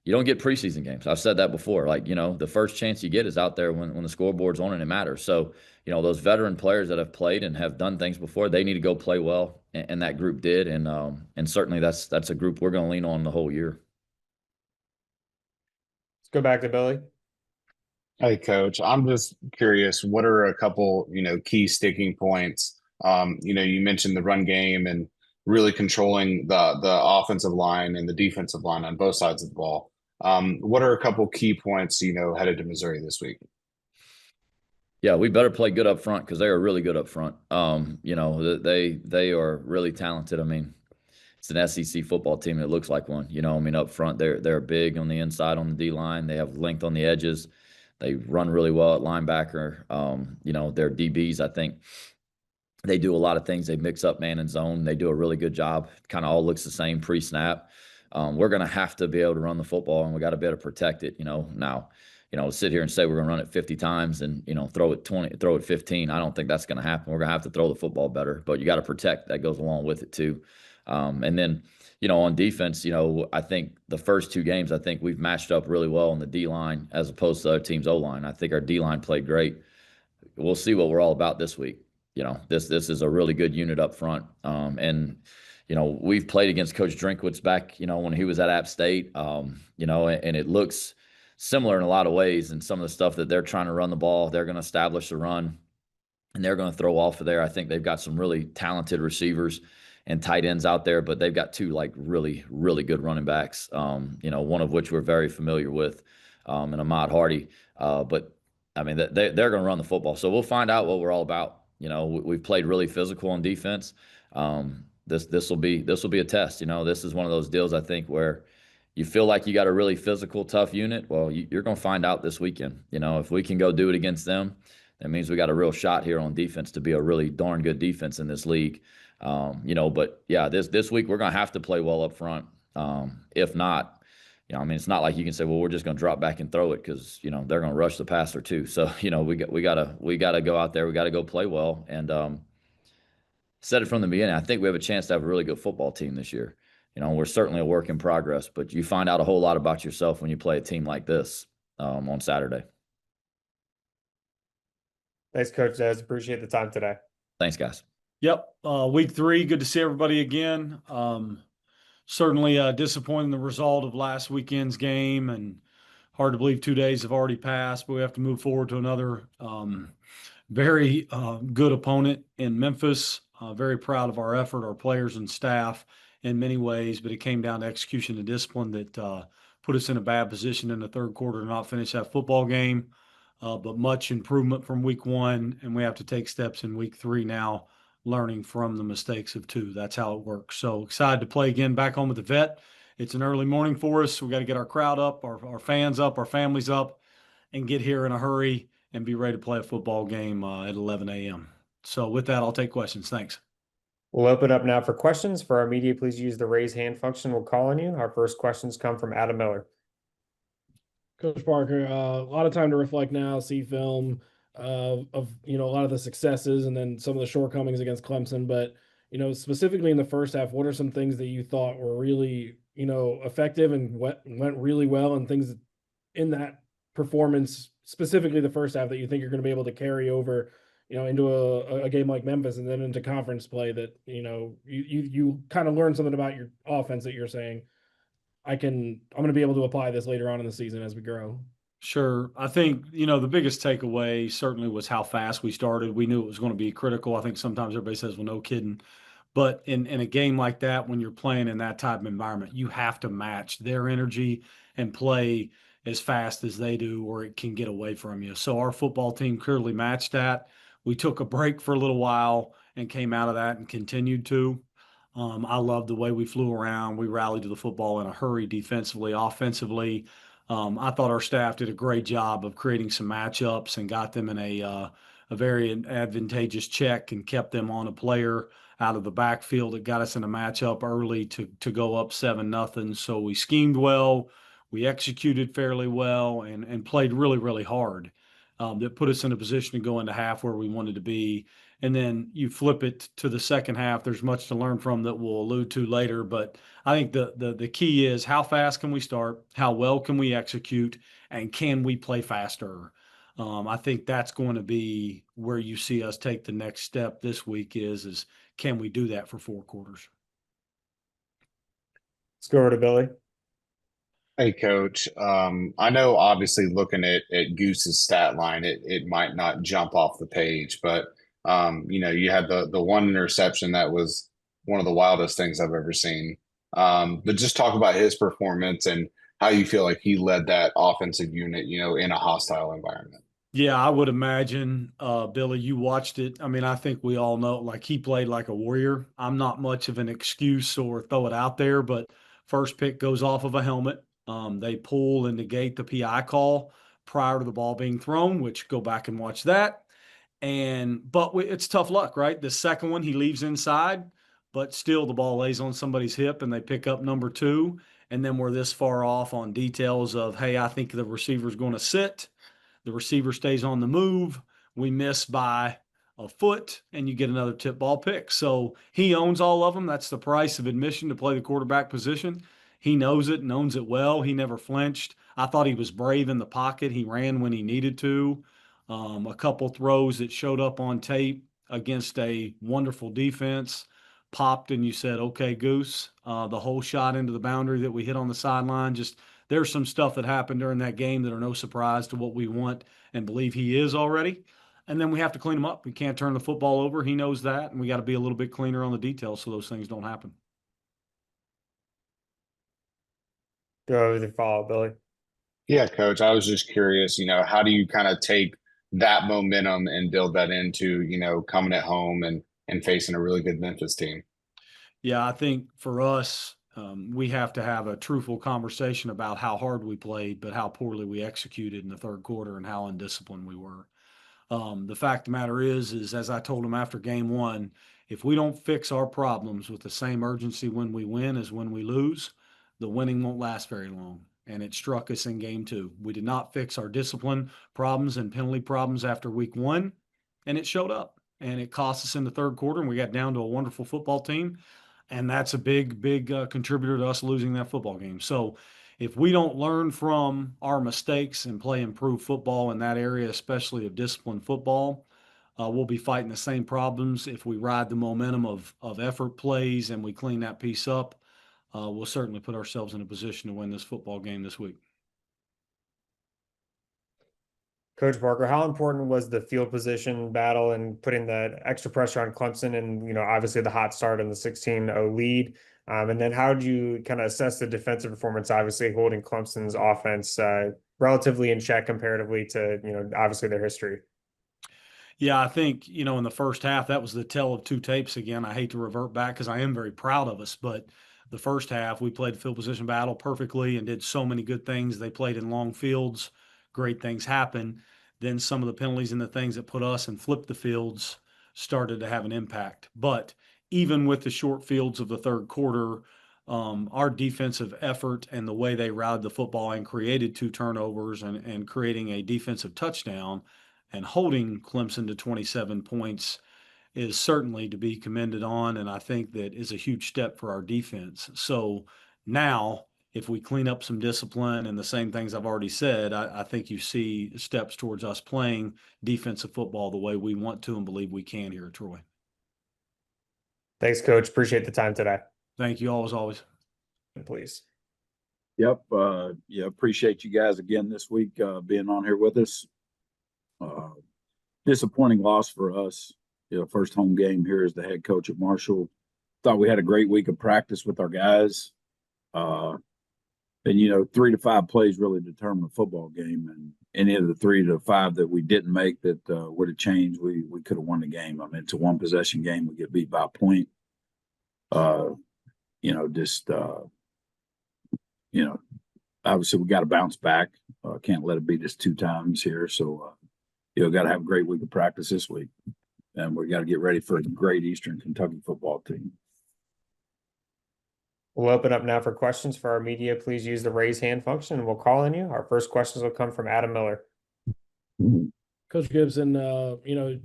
you don't get preseason games. I've said that before. The first chance you get is out there when the scoreboard's on and it matters. So, those veteran players that have played and have done things before, they need to go play well. And that group did. And certainly that's a group we're going to lean on the whole year. Let's go back to Billy. Hey, Coach, I'm just curious, what are a couple, key sticking points? You mentioned the run game and really controlling the offensive line and the defensive line on both sides of the ball. What are a couple key points, headed to Missouri this week? Yeah, we better play good up front because they are really good up front. They are really talented. I mean, it's an SEC football team that looks like one. Up front, they're big on the inside on the D line. They have length on the edges. They run really well at linebacker. Their DBs, I think they do a lot of things. They mix up man and zone. They do a really good job. Kind of all looks the same pre-snap. We're going to have to be able to run the football, and we got to be able to protect it. Now, sit here and say we're going to run it 50 times and, throw it 15. I don't think that's going to happen. We're going to have to throw the football better, but you got to protect. That goes along with it too. And then, on defense, I think the first 2 games, I think we've matched up really well on the D-line as opposed to other teams' O-line. I think our D-line played great. We'll see what we're all about this week. This is a really good unit up front. And we've played against Coach Drinkwitz back, when he was at App State, and it looks similar in a lot of ways. And some of the stuff that they're trying to run the ball, they're going to establish the run, and they're going to throw off of there. I think they've got some really talented receivers. and tight ends out there, but they've got two like really, really good running backs. One of which we're very familiar with, and Ahmad Hardy. But I mean, they're going to run the football, so we'll find out what we're all about. We've played really physical on defense. This will be a test. This is one of those deals I think where you feel like you got a really physical, tough unit. Well, you're going to find out this weekend. If we can go do it against them, that means we got a real shot here on defense to be a really darn good defense in this league. But yeah, this week we're going to have to play well up front. If not, it's not like you can say, well, we're just going to drop back and throw it because, they're going to rush the passer too. So, we gotta go out there. We got to go play well. And said it from the beginning, I think we have a chance to have a really good football team this year. We're certainly a work in progress, but you find out a whole lot about yourself when you play a team like this on Saturday. Thanks, Coach Des. Appreciate the time today. Thanks, guys. Yep. Week 3, good to see everybody again. Certainly disappointed in the result of last weekend's game, and hard to believe 2 days have already passed, but we have to move forward to another very good opponent in Memphis. Very proud of our effort, our players and staff in many ways, but it came down to execution and discipline that put us in a bad position in the third quarter to not finish that football game. But much improvement from week 1, and we have to take steps in week 3 now, learning from the mistakes of 2. That's how it works. So excited to play again back home with the Vet. It's an early morning for us. We got to get our crowd up, our fans up, our families up, and get here in a hurry and be ready to play a football game at 11 a.m. So with that, I'll take questions. Thanks. We'll open up now for questions. For our media, please use the raise hand function. We'll call on you. Our first questions come from Adam Miller. Coach Parker, a lot of time to reflect now, see film of a lot of the successes and then some of the shortcomings against Clemson. But specifically in the first half, what are some things that you thought were really effective and went really well, and things in that performance, specifically the first half, that you think you're going to be able to carry over into a game like Memphis and then into conference play, that you kind of learn something about your offense that you're saying, I'm going to be able to apply this later on in the season as we grow? Sure. I think, the biggest takeaway certainly was how fast we started. We knew it was going to be critical. I think sometimes everybody says, well, no kidding. But in a game like that, when you're playing in that type of environment, you have to match their energy and play as fast as they do, or it can get away from you. So our football team clearly matched that. We took a break for a little while and came out of that and continued to. I love the way we flew around. We rallied to the football in a hurry defensively, offensively. I thought our staff did a great job of creating some matchups and got them in a very advantageous check and kept them on a player out of the backfield that got us in a matchup early to go up 7-0. So we schemed well, we executed fairly well, and played really, really hard. That put us in a position to go into half where we wanted to be. And then you flip it to the second half. There's much to learn from that we'll allude to later. But I think the key is, how fast can we start? How well can we execute? And can we play faster? I think that's going to be where you see us take the next step this week is can we do that for 4 quarters? Let's go over to Billy. Hey, Coach. I know obviously looking at Goose's stat line, it might not jump off the page, but you had the one interception that was one of the wildest things I've ever seen. But just talk about his performance and how you feel like he led that offensive unit, in a hostile environment. Yeah, I would imagine, Billy, you watched it. I mean, I think we all know, like, he played like a warrior. I'm not much of an excuse or throw it out there, but first pick goes off of a helmet. They pull and negate the PI call prior to the ball being thrown, which go back and watch that. But it's tough luck, right? The second one, he leaves inside, but still the ball lays on somebody's hip and they pick up number 2. And then we're this far off on details of, hey, I think the receiver's going to sit. The receiver stays on the move. We miss by a foot and you get another tip ball pick. So he owns all of them. That's the price of admission to play the quarterback position. He knows it and owns it well. He never flinched. I thought he was brave in the pocket. He ran when he needed to. A couple throws that showed up on tape against a wonderful defense popped, and you said, okay, Goose. The whole shot into the boundary that we hit on the sideline, just there's some stuff that happened during that game that are no surprise to what we want and believe he is already. and then we have to clean them up. We can't turn the football over. He knows that, and we got to be a little bit cleaner on the details so those things don't happen. Go over the follow-up, Billy. Yeah, coach, I was just curious, how do you kind of take that momentum and build that into, coming at home and facing a really good Memphis team? Yeah, I think for us, we have to have a truthful conversation about how hard we played, but how poorly we executed in the third quarter and how undisciplined we were. The fact of the matter is as I told them after game one, if we don't fix our problems with the same urgency when we win as when we lose, the winning won't last very long. And it struck us in game two. We did not fix our discipline problems and penalty problems after week one, and it showed up. And it cost us in the third quarter, and we got down to a wonderful football team. And that's a big contributor to us losing that football game. So if we don't learn from our mistakes and play improved football in that area, especially of disciplined football, we'll be fighting the same problems. If we ride the momentum of effort plays and we clean that piece up, we'll certainly put ourselves in a position to win this football game this week. Coach Barker, how important was the field position battle and putting the extra pressure on Clemson and, obviously the hot start and the 16-0 lead? And then how did you kind of assess the defensive performance, obviously holding Clemson's offense relatively in check comparatively to, obviously their history? Yeah, I think, in the first half, that was the tale of two tapes again. I hate to revert back because I am very proud of us, but the first half, we played field position battle perfectly and did so many good things. They played in long fields. Great things happened. Then some of the penalties and the things that put us and flipped the fields started to have an impact. But even with the short fields of the third quarter, our defensive effort and the way they routed the football and created 2 turnovers and creating a defensive touchdown and holding Clemson to 27 points is certainly to be commended on, and I think that is a huge step for our defense. So now, if we clean up some discipline and the same things I've already said, I think you see steps towards us playing defensive football the way we want to and believe we can here at Troy. Thanks, Coach. Appreciate the time today. Thank you, as always. Please. Yep. Yeah, appreciate you guys again this week being on here with us. Disappointing loss for us. First home game here as the head coach at Marshall. Thought we had a great week of practice with our guys. And 3 to 5 plays really determine a football game. And any of the 3 to 5 that we didn't make that would have changed, we could have won the game. I mean, it's a 1 possession game. We get beat by a point. Obviously we got to bounce back. Can't let it beat us 2 times here. So, got to have a great week of practice this week. And we got to get ready for a great Eastern Kentucky football team. We'll open up now for questions for our media. Please use the raise hand function and we'll call on you. Our first questions will come from Adam Miller. Coach Gibson, you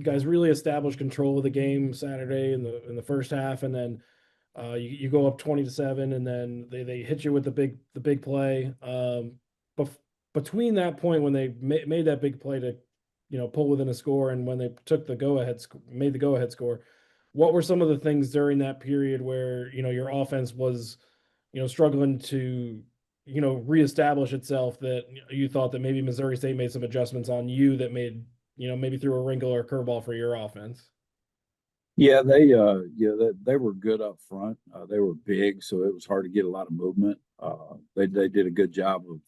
guys really established control of the game Saturday in the first half, and then you go up 20-7, and then they hit you with the big play. Between that point when they made that big play to pull within a score, and when they took made the go ahead score, what were some of the things during that period where your offense was struggling to reestablish itself, that you thought that maybe Missouri State made some adjustments on you that made maybe threw a wrinkle or a curveball for your offense? Yeah, they were good up front. They were big, so it was hard to get a lot of movement. They did a good job of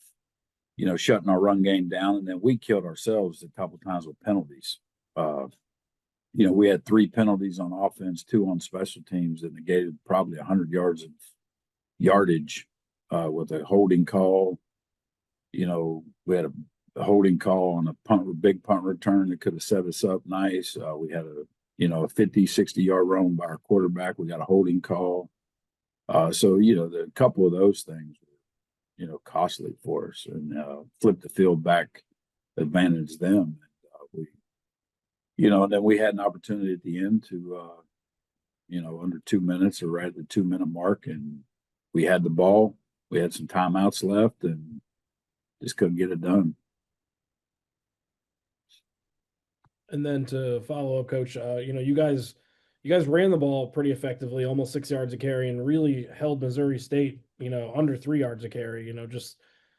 shutting our run game down, and then we killed ourselves a couple times with penalties. We had 3 penalties on offense, 2 on special teams that negated probably 100 yards of yardage with a holding call. We had a holding call on a big punt return that could have set us up nice. We had a 50, 60-yard run by our quarterback. We got a holding call. The couple of those things were, costly for us, and flipped the field back, advantaged them. And then we had an opportunity at the end to, under 2 minutes or right at the 2-minute mark, and we had the ball. We had some timeouts left and just couldn't get it done. And then to follow up, Coach, you guys ran the ball pretty effectively, almost 6 yards a carry, and really held Missouri State, under 3 yards a carry. Just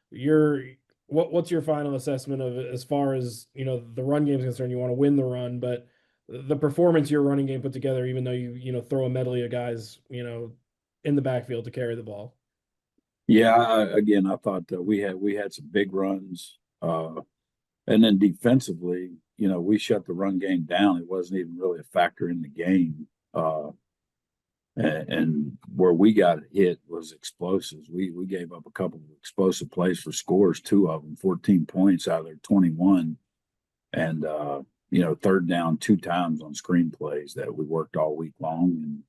your what's your final assessment of it as far as, the run game is concerned? You want to win the run, but the performance your running game put together, even though you throw a medley of guys, in the backfield to carry the ball. Yeah, again, I thought we had some big runs, and then defensively, we shut the run game down. It wasn't even really a factor in the game. And where we got hit was explosives. We gave up a couple of explosive plays for scores, 2 of them, 14 points out of their 21. And, third down 2 times on screen plays that we worked all week long.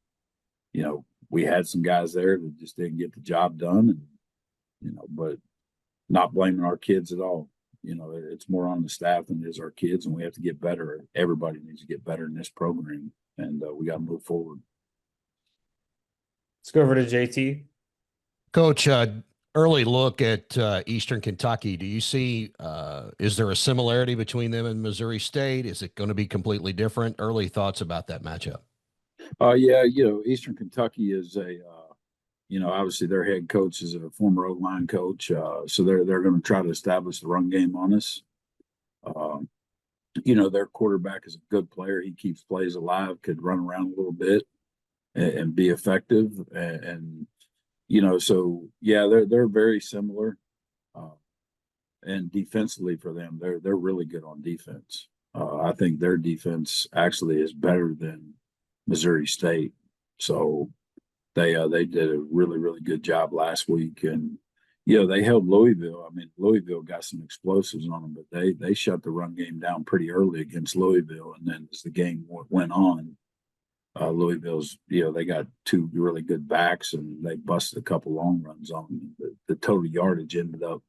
And, we had some guys there that just didn't get the job done. And, but not blaming our kids at all. It's more on the staff than it is our kids, and we have to get better. Everybody needs to get better in this program, and we got to move forward. Let's go over to JT. Coach, early look at Eastern Kentucky. Do you see, is there a similarity between them and Missouri State? Is it going to be completely different? Early thoughts about that matchup? Yeah, Eastern Kentucky is obviously their head coach is a former O-line coach. So they're going to try to establish the run game on us. Their quarterback is a good player. He keeps plays alive, could run around a little bit and be effective. And so yeah, they're very similar. And defensively for them, they're really good on defense. I think their defense actually is better than Missouri State. So they did a really, really good job last week. And, they held Louisville. I mean, Louisville got some explosives on them, but they shut the run game down pretty early against Louisville. And then as the game went on, Louisville's, they got 2 really good backs and they busted a couple long runs on them. The total yardage ended up,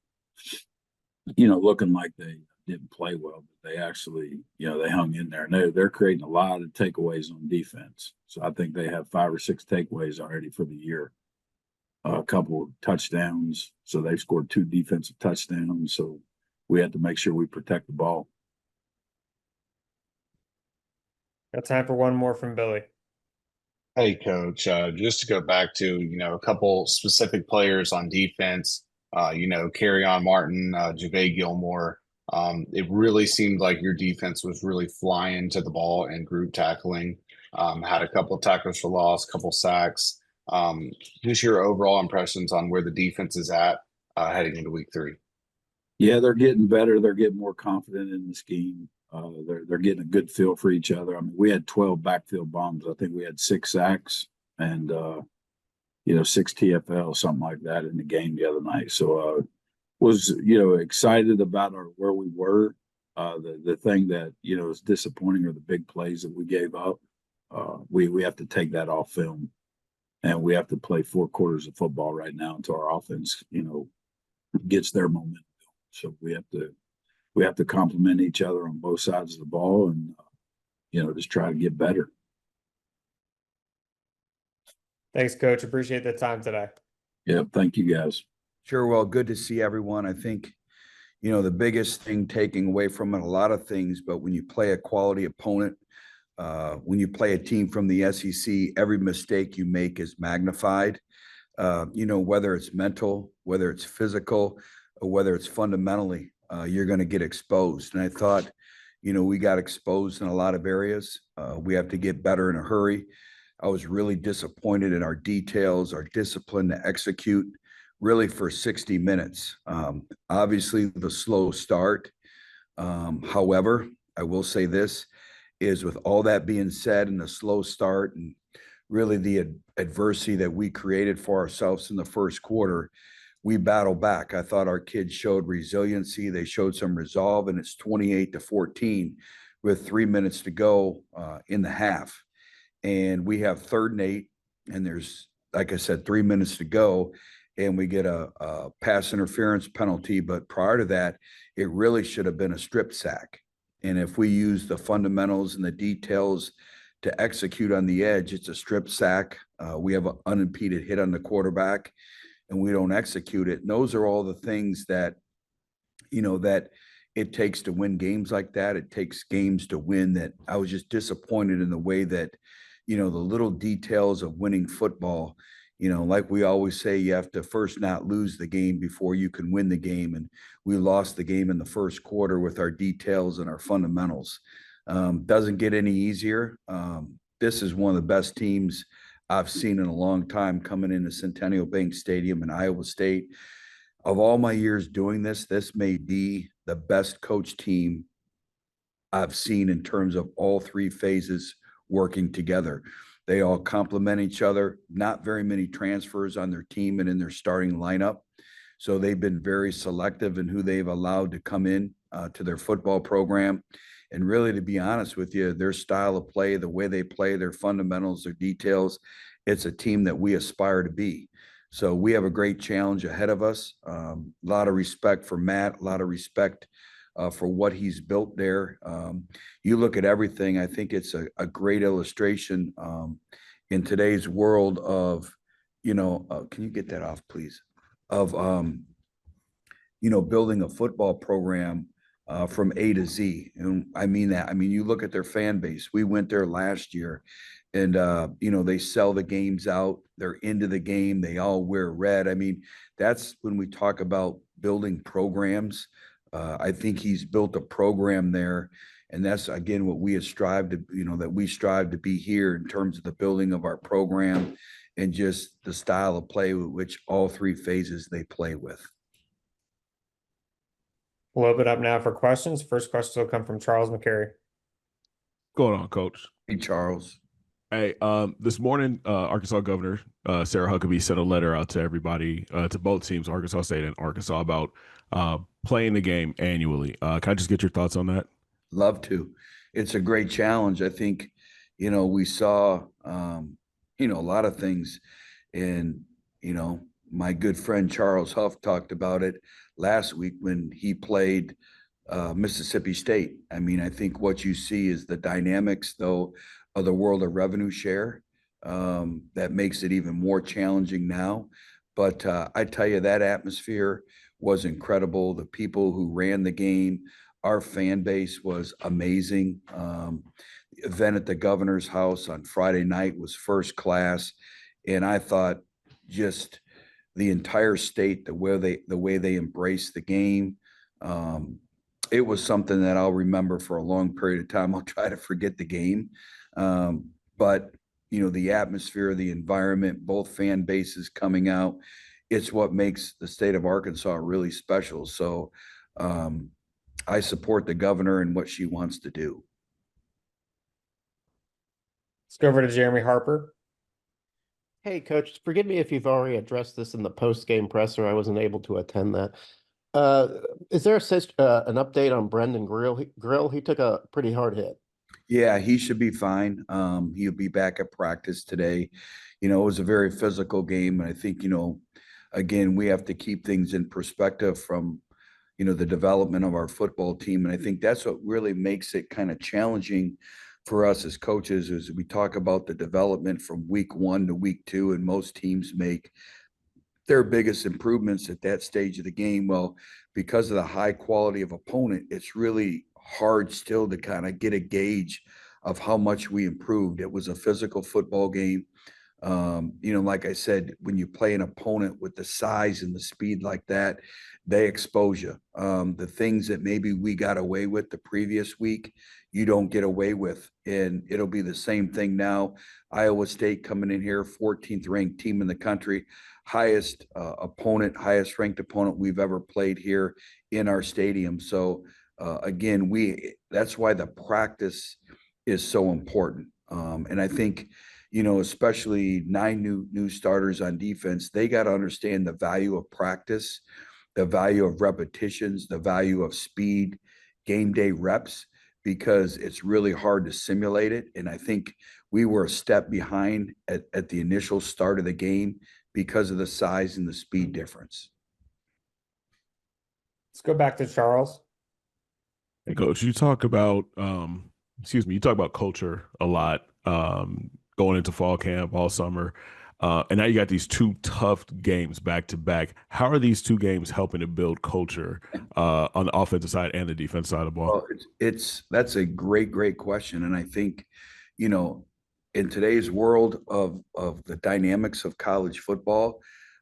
looking like they didn't play well, but they actually, they hung in there, and they're creating a lot of takeaways on defense. So I think they have 5 or 6 takeaways already for the year. A couple of touchdowns. So they've scored 2 defensive touchdowns. So we have to make sure we protect the ball. Got time for one more from Billy. Hey, Coach, just to go back to, a couple specific players on defense, Kerryon Martin, Javay Gilmore. It really seemed like your defense was really flying to the ball and group tackling. Had a couple of tackles for loss, couple sacks. Just your overall impressions on where the defense is at heading into week 3. Yeah, they're getting better. They're getting more confident in the scheme. They're getting a good feel for each other. I mean, we had 12 backfield bombs. I think we had 6 sacks and 6 TFL, something like that in the game the other night. So was excited about where we were. The thing that is disappointing are the big plays that we gave up. We have to take that off film, and we have to play 4 quarters of football right now until our offense gets their momentum. So we have to complement each other on both sides of the ball, and just try to get better. Thanks, Coach. Appreciate the time today. Yeah, thank you, guys. Sure. Well, good to see everyone. I think, the biggest thing taking away from it, a lot of things, but when you play a quality opponent, when you play a team from the SEC, every mistake you make is magnified. Whether it's mental, whether it's physical, or whether it's fundamentally, you're going to get exposed. And I thought, we got exposed in a lot of areas. We have to get better in a hurry. I was really disappointed in our details, our discipline to execute really for 60 minutes. Obviously, the slow start. However, I will say this is with all that being said and the slow start and really the adversity that we created for ourselves in the first quarter, we battled back. I thought our kids showed resiliency. They showed some resolve, and it's 28-14 with 3 minutes to go in the half. And we have 3rd and 8, and there's, like I said, 3 minutes to go, and we get a pass interference penalty. But prior to that, it really should have been a strip sack. And if we use the fundamentals and the details to execute on the edge, it's a strip sack. We have an unimpeded hit on the quarterback, and we don't execute it. And those are all the things that, that it takes to win games like that. It takes games to win that. I was just disappointed in the way that, the little details of winning football, like we always say, you have to first not lose the game before you can win the game. And we lost the game in the first quarter with our details and our fundamentals. Doesn't get any easier. This is one of the best teams I've seen in a long time coming into Centennial Bank Stadium in Iowa State. Of all my years doing this, this may be the best coach team I've seen in terms of all three phases working together. They all complement each other, not very many transfers on their team and in their starting lineup. So they've been very selective in who they've allowed to come in to their football program. And really, to be honest with you, their style of play, the way they play, their fundamentals, their details, it's a team that we aspire to be. So we have a great challenge ahead of us. A lot of respect for Matt, a lot of respect for what he's built there. You look at everything, I think it's a great illustration in today's world of, can you get that off, please? Of, building a football program from A to Z. And I mean that. I mean, you look at their fan base. We went there last year and, they sell the games out. They're into the game. They all wear red. I mean, that's when we talk about building programs. I think he's built a program there. And that's, again, what we have strived to, that we strive to be here in terms of the building of our program and just the style of play with which all three phases they play with. We'll open up now for questions. First question will come from Charles McCary. Going on, Coach? Hey, Charles. Hey, this morning, Arkansas Governor Sarah Huckabee sent a letter out to everybody, to both teams, Arkansas State and Arkansas, about playing the game annually. Can I just get your thoughts on that? Love to. It's a great challenge. I think, we saw, a lot of things. And, my good friend Charles Huff talked about it last week when he played Mississippi State. I mean, I think what you see is the dynamics, though, of the world of revenue share that makes it even more challenging now. But I tell you, that atmosphere was incredible. The people who ran the game, our fan base was amazing. The event at the governor's house on Friday night was first class. And I thought just the entire state, the way they embraced the game, it was something that I'll remember for a long period of time. I'll try to forget the game. But, the atmosphere, the environment, both fan bases coming out, it's what makes the state of Arkansas really special. So I support the governor and what she wants to do. Let's go over to Jeremy Harper. Hey, Coach, forgive me if you've already addressed this in the post-game presser. I wasn't able to attend that. Is there an update on Brendan Grill? He took a pretty hard hit. Yeah, he should be fine. He'll be back at practice today. It was a very physical game. And I think, again, we have to keep things in perspective from, the development of our football team. And I think that's what really makes it kind of challenging for us as coaches, is we talk about the development from week 1 to week 2, and most teams make their biggest improvements at that stage of the game. Well, because of the high quality of opponent, it's really hard still to kind of get a gauge of how much we improved. It was a physical football game. Like I said, when you play an opponent with the size and the speed like that, they expose you. The things that maybe we got away with the previous week, you don't get away with. And it'll be the same thing now. Iowa State coming in here, 14th ranked team in the country, highest ranked opponent we've ever played here in our stadium. So again, that's why the practice is so important. And I think, especially 9 new starters on defense, they got to understand the value of practice, the value of repetitions, the value of speed, game day reps, because it's really hard to simulate it. And I think we were a step behind at the initial start of the game because of the size and the speed difference. Let's go back to Charles. Hey, Coach, you talk about culture a lot, going into fall camp all summer. And now you got these 2 tough games back to back. How are these 2 games helping to build culture on the offensive side and the defense side of the ball? Well, that's a great question. And I think, in today's world of the dynamics of college football,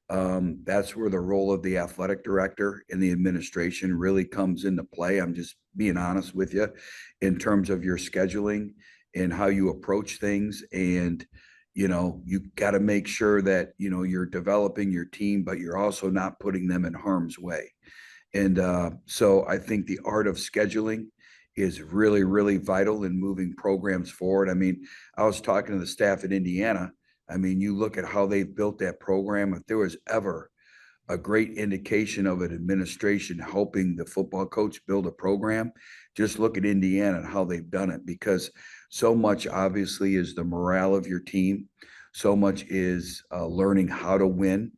that's where the role of the athletic director and the administration really comes into play. I'm just being honest with you in terms of your scheduling and how you approach things. And, you got to make sure that, you're developing your team, but you're also not putting them in harm's way. And so I think the art of scheduling is really, really vital in moving programs forward. I mean, I was talking to the staff at Indiana. I mean, you look at how they've built that program. If there was ever a great indication of an administration helping the football coach build a program, just look at Indiana and how they've done it, because so much obviously is the morale of your team. So much is learning how to win.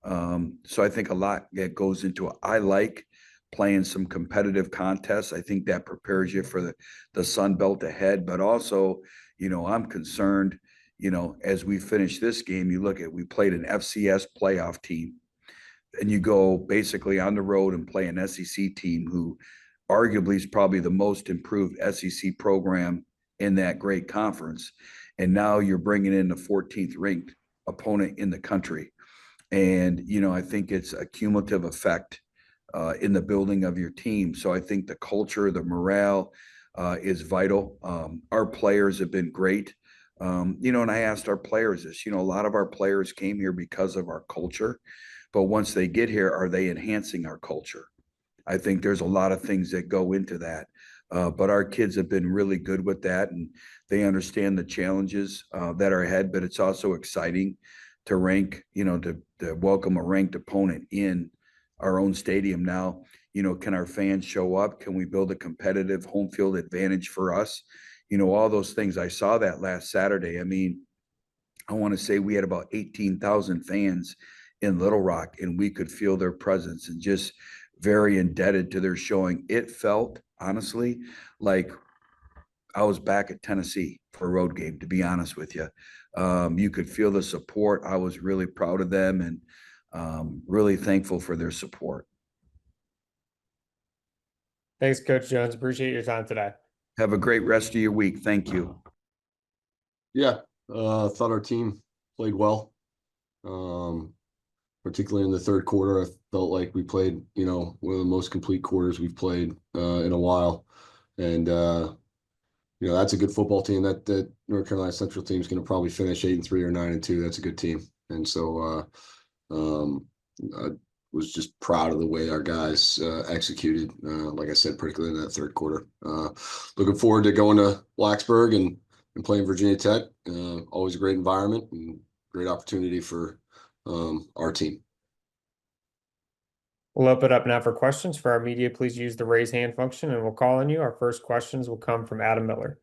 So I think a lot that goes into it. I like playing some competitive contests. I think that prepares you for the Sun Belt ahead. But also, I'm concerned, as we finish this game, we played an FCS playoff team, and you go basically on the road and play an SEC team who arguably is probably the most improved SEC program in that great conference. And now you're bringing in the 14th ranked opponent in the country. And, I think it's a cumulative effect in the building of your team. So I think the culture, the morale is vital. Our players have been great. And I asked our players this, a lot of our players came here because of our culture, but once they get here, are they enhancing our culture? I think there's a lot of things that go into that. But our kids have been really good with that, and they understand the challenges that are ahead, but it's also exciting to rank, to welcome a ranked opponent in our own stadium. Now, can our fans show up? Can we build a competitive home field advantage for us? All those things. I saw that last Saturday. I mean, I want to say we had about 18,000 fans in Little Rock, and we could feel their presence and just very indebted to their showing. It felt, honestly, like I was back at Tennessee for a road game, to be honest with you. You could feel the support. I was really proud of them and really thankful for their support. Thanks, Coach Jones. Appreciate your time today. Have a great rest of your week. Thank you. Yeah, thought our team played well. Particularly in the third quarter, I felt like we played, one of the most complete quarters we've played in a while. And that's a good football team. That North Carolina Central team is going to probably finish 8-3 or 9-2. That's a good team. And so I was just proud of the way our guys executed. Like I said, particularly in that third quarter. Looking forward to going to Blacksburg and playing Virginia Tech. Always a great environment and great opportunity for our team. We'll open it up now for questions. For our media, please use the raise hand function and we'll call on you. Our first questions will come from Adam Miller.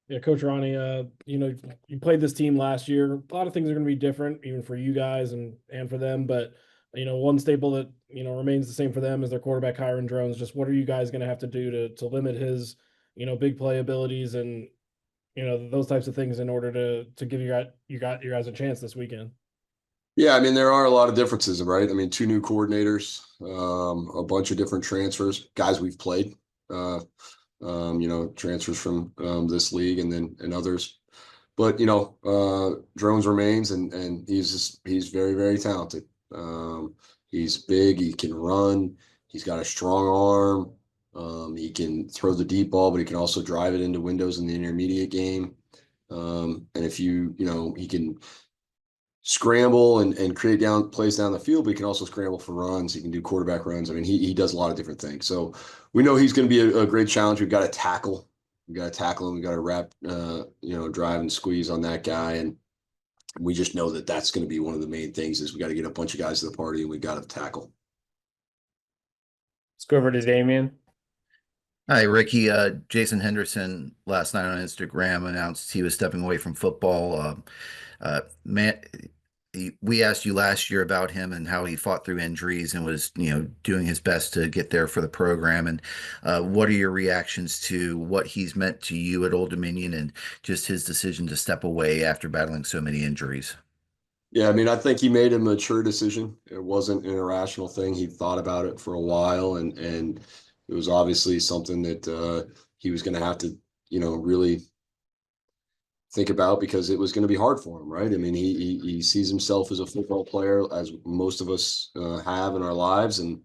Yeah, Coach Rahne, you played this team last year. A lot of things are going to be different, even for you guys and for them. But, one staple that, remains the same for them is their quarterback, Hiram Drones. Just what are you guys going to have to do to limit his, big play abilities and, those types of things in order to give you guys a chance this weekend? Yeah, I mean, there are a lot of differences, right? I mean, 2 new coordinators, a bunch of different transfers, guys we've played, transfers from this league and others. But, Drones remains and he's very, very talented. He's big, he can run, he's got a strong arm, he can throw the deep ball, but he can also drive it into windows in the intermediate game. And if he can scramble and create plays down the field, but he can also scramble for runs. He can do quarterback runs. I mean, he does a lot of different things. So we know he's going to be a great challenge. We've got to tackle. We've got to tackle him. We've got to wrap, drive and squeeze on that guy. And we just know that that's going to be one of the main things is we got to get a bunch of guys to the party and we got to tackle. Let's go over to Damian. Hi, Ricky. Jason Henderson last night on Instagram announced he was stepping away from football. We asked you last year about him and how he fought through injuries and was, doing his best to get there for the program. And what are your reactions to what he's meant to you at Old Dominion and just his decision to step away after battling so many injuries? Yeah, I mean, I think he made a mature decision. It wasn't an irrational thing. He thought about it for a while, and it was obviously something that he was going to have to, really think about because it was going to be hard for him, right? I mean, he sees himself as a football player, as most of us have in our lives, and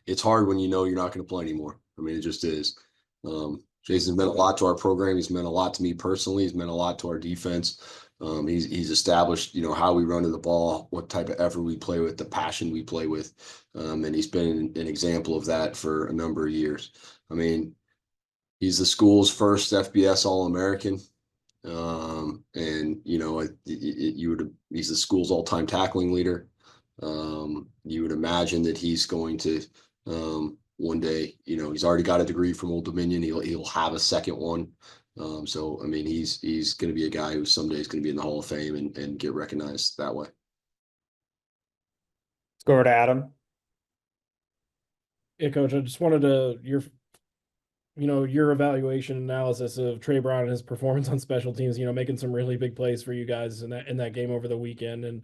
it's hard when you know you're not going to play anymore. I mean, it just is. Jason's meant a lot to our program. He's meant a lot to me personally. He's meant a lot to our defense. He's established, how we run to the ball, what type of effort we play with, the passion we play with, and he's been an example of that for a number of years. I mean, he's the school's first FBS All-American. And he's the school's all-time tackling leader. You would imagine that he's going to one day, he's already got a degree from Old Dominion. He'll have a second one. So I mean, he's going to be a guy who someday is going to be in the Hall of Fame and get recognized that way. Let's go over to Adam. Yeah, Coach, I just wanted your evaluation analysis of Trey Brown and his performance on special teams, making some really big plays for you guys in that game over the weekend. And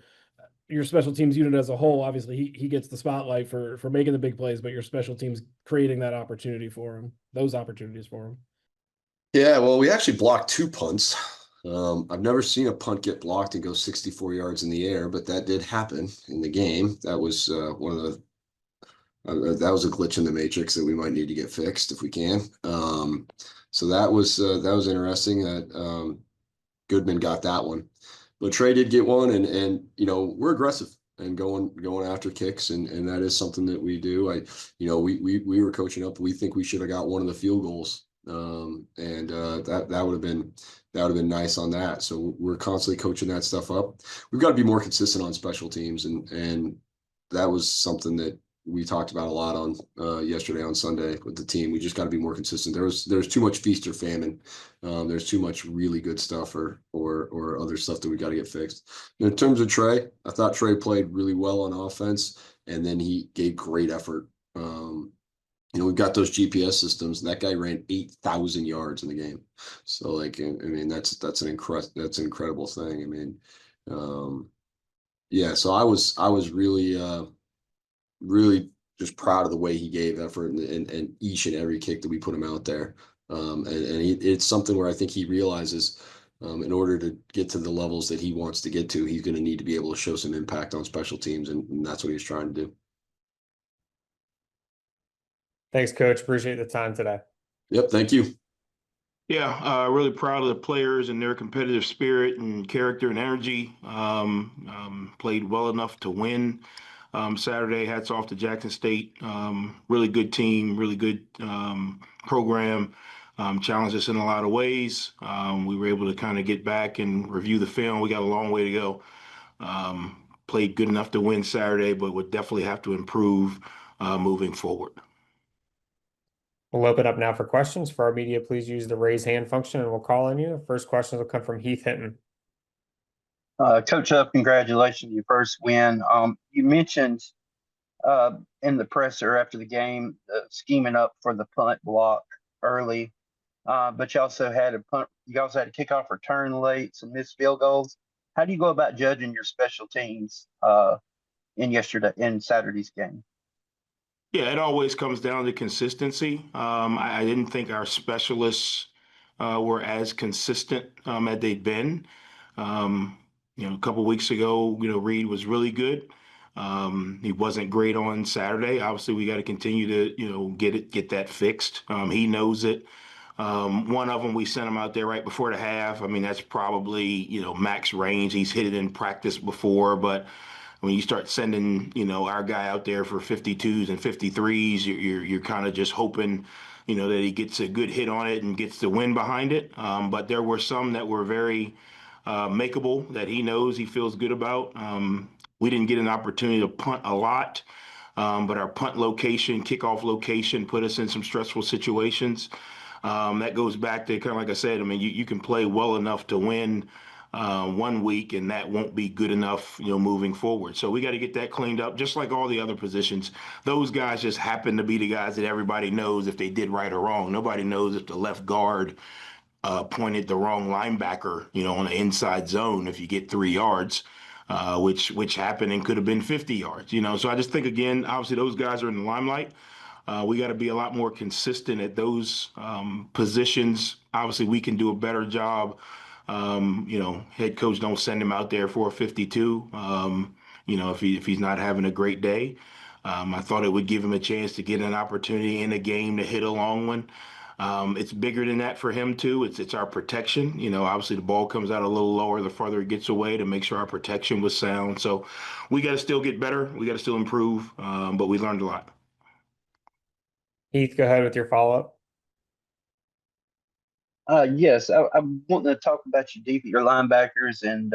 your special teams unit as a whole, obviously he gets the spotlight for making the big plays, but your special teams creating that opportunity for him, those opportunities for him. Yeah, well, we actually blocked 2 punts. I've never seen a punt get blocked and go 64 yards in the air, but that did happen in the game. That was one of the that was a glitch in the matrix that we might need to get fixed if we can. So that was interesting that Goodman got that one, but Trey did get one, and we're aggressive and going after kicks, and that is something that we do. We were coaching up. We think we should have got one of the field goals, and that would have been nice on that. So we're constantly coaching that stuff up. We've got to be more consistent on special teams, and that was something that we talked about a lot on yesterday on Sunday with the team. We just got to be more consistent. There's too much feast or famine. There's too much really good stuff or other stuff that we got to get fixed. In terms of Trey, I thought Trey played really well on offense, and then he gave great effort. We've got those GPS systems, and that guy ran 8,000 yards in the game. So that's an incredible thing. I mean, so I was really just proud of the way he gave effort and each and every kick that we put him out there. It's something where I think he realizes in order to get to the levels that he wants to get to, he's going to need to be able to show some impact on special teams, and that's what he's trying to do. Thanks, Coach. Appreciate the time today. Yep, thank you. Yeah, really proud of the players and their competitive spirit and character and energy. Played well enough to win Saturday. Hats off to Jackson State. Really good team, really good program. Challenged us in a lot of ways. We were able to kind of get back and review the film. We got a long way to go. Played good enough to win Saturday, but would definitely have to improve moving forward. We'll open up now for questions. For our media, please use the raise hand function and we'll call on you. First questions will come from Heath Hinton. Coach Huff, congratulations on your first win. You mentioned in the presser after the game, scheming up for the punt block early, but you also had a punt. You also had a kickoff return late, some missed field goals. How do you go about judging your special teams in Saturday's game? Yeah, it always comes down to consistency. I didn't think our specialists were as consistent as they'd been. A couple weeks ago, Reed was really good. He wasn't great on Saturday. Obviously, we got to continue to, get that fixed. He knows it. One of them, we sent him out there right before the half. I mean, that's probably, max range. He's hit it in practice before, but when you start sending, our guy out there for 52s and 53s, you're kind of just hoping, that he gets a good hit on it and gets the win behind it. But there were some that were very makeable that he knows he feels good about. We didn't get an opportunity to punt a lot, but our punt location, kickoff location put us in some stressful situations. That goes back to kind of like I said, I mean, you can play well enough to win 1 week, and that won't be good enough, moving forward. So we got to get that cleaned up, just like all the other positions. Those guys just happen to be the guys that everybody knows if they did right or wrong. Nobody knows if the left guard pointed the wrong linebacker, on the inside zone if you get 3 yards, which happened and could have been 50 yards, So I just think, again, obviously those guys are in the limelight. We got to be a lot more consistent at those positions. Obviously, we can do a better job Head coach don't send him out there for a 52. If he's not having a great day. I thought it would give him a chance to get an opportunity in a game to hit a long one. It's bigger than that for him too. It's our protection. Obviously the ball comes out a little lower the farther it gets away to make sure our protection was sound. So we got to still get better. We got to still improve. But we learned a lot. Heath, go ahead with your follow-up. Yes, I'm wanting to talk about your linebackers, and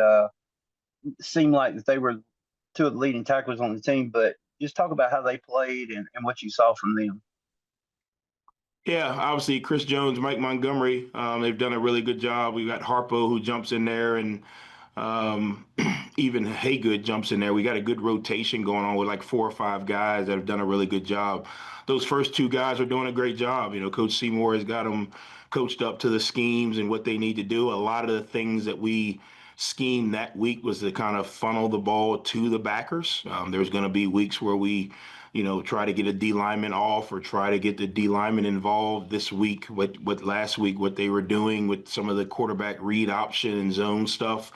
seemed like that they were two of the leading tacklers on the team, but just talk about how they played and what you saw from them. Yeah, obviously Chris Jones, Mike Montgomery, they've done a really good job. We got Harpo who jumps in there, and even Haygood jumps in there. We got a good rotation going on with like 4 or 5 guys that have done a really good job. Those first 2 guys are doing a great job. Coach Seymour has got them coached up to the schemes and what they need to do. A lot of the things that we schemed that week was to kind of funnel the ball to the backers. There's going to be weeks where we try to get a D lineman off or try to get the D lineman involved. This week, what last week, what they were doing with some of the quarterback read option and zone stuff,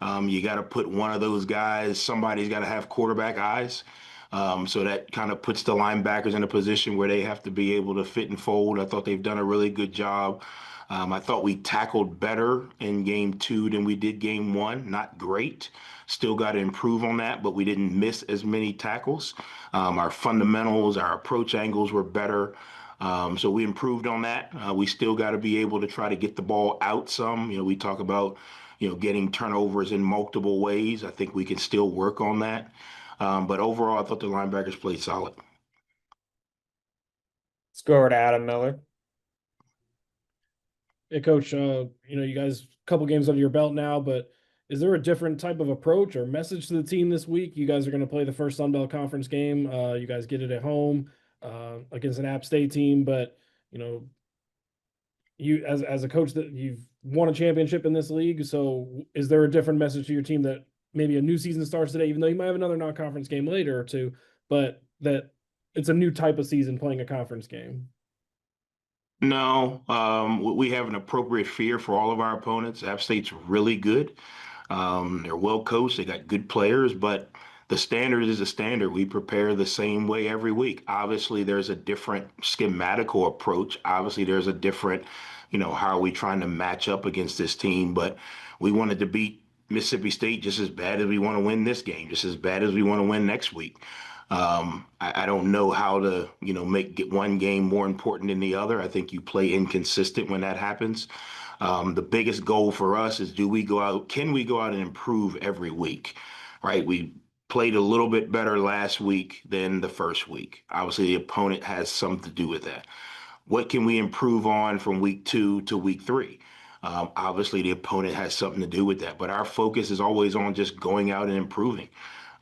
you got to put one of those guys, somebody's got to have quarterback eyes. So that kind of puts the linebackers in a position where they have to be able to fit and fold. I thought they've done a really good job. I thought we tackled better in game 2 than we did game 1. Not great. Still got to improve on that, but we didn't miss as many tackles. Our fundamentals, our approach angles were better. So we improved on that. We still got to be able to try to get the ball out some. We talk about, getting turnovers in multiple ways. I think we can still work on that. But overall, I thought the linebackers played solid. Let's go over to Adam Miller. Hey, Coach, you guys, a couple games under your belt now, but is there a different type of approach or message to the team this week? You guys are going to play the first Sun Belt Conference game. You guys get it at home against an App State team, but you as a coach that you've won a championship in this league. So is there a different message to your team that maybe a new season starts today, even though you might have another non-conference game later or two, but that it's a new type of season playing a conference game? No, we have an appropriate fear for all of our opponents. App State's really good. They're well coached. They got good players, but the standard is a standard. We prepare the same way every week. Obviously, there's a different schematical approach. Obviously, there's a different, how are we trying to match up against this team? But we wanted to beat Mississippi State just as bad as we want to win this game, just as bad as we want to win next week. I don't know how to, get one game more important than the other. I think you play inconsistent when that happens. The biggest goal for us is can we go out and improve every week, right? We played a little bit better last week than the first week. Obviously, the opponent has something to do with that. What can we improve on from week 2 to week 3? Obviously, the opponent has something to do with that, but our focus is always on just going out and improving.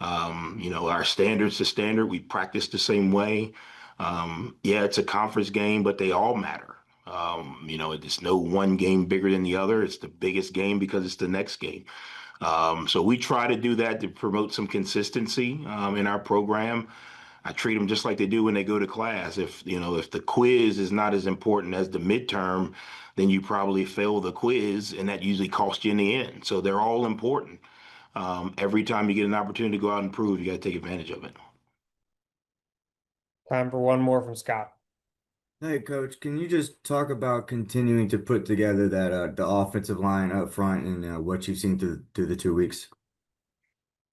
Our standard's the standard. We practice the same way. Yeah, it's a conference game, but they all matter. There's no one game bigger than the other. It's the biggest game because it's the next game. So we try to do that to promote some consistency in our program. I treat them just like they do when they go to class. If the quiz is not as important as the midterm, then you probably fail the quiz, and that usually costs you in the end. So they're all important. Every time you get an opportunity to go out and prove, you got to take advantage of it. Time for one more from Scott. Hey, Coach, can you just talk about continuing to put together that the offensive line up front and what you've seen through the 2 weeks?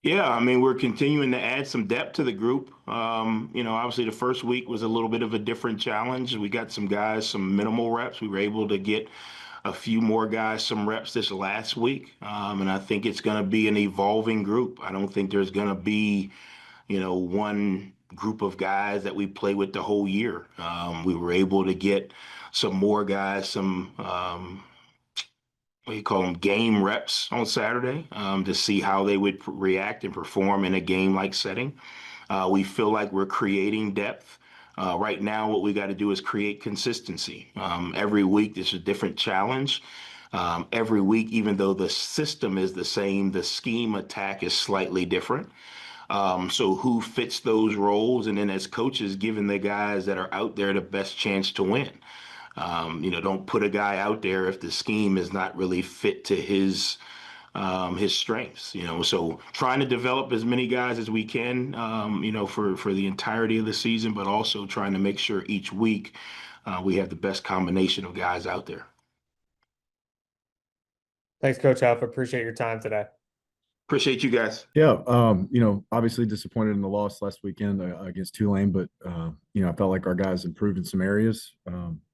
Yeah, I mean, we're continuing to add some depth to the group. Obviously the first week was a little bit of a different challenge. We got some guys, some minimal reps. We were able to get a few more guys some reps this last week. And I think it's going to be an evolving group. I don't think there's going to be, one group of guys that we play with the whole year. We were able to get some more guys, some game reps on Saturday to see how they would react and perform in a game-like setting. We feel like we're creating depth. Right now, what we got to do is create consistency. Every week, there's a different challenge. Every week, even though the system is the same, the scheme attack is slightly different. So who fits those roles? And then as coaches, giving the guys that are out there the best chance to win. Don't put a guy out there if the scheme is not really fit to his strengths. So trying to develop as many guys as we can, for the entirety of the season, but also trying to make sure each week we have the best combination of guys out there. Thanks, Coach Huff. Appreciate your time today. Appreciate you guys. Yeah, obviously disappointed in the loss last weekend against Tulane, but I felt like our guys improved in some areas.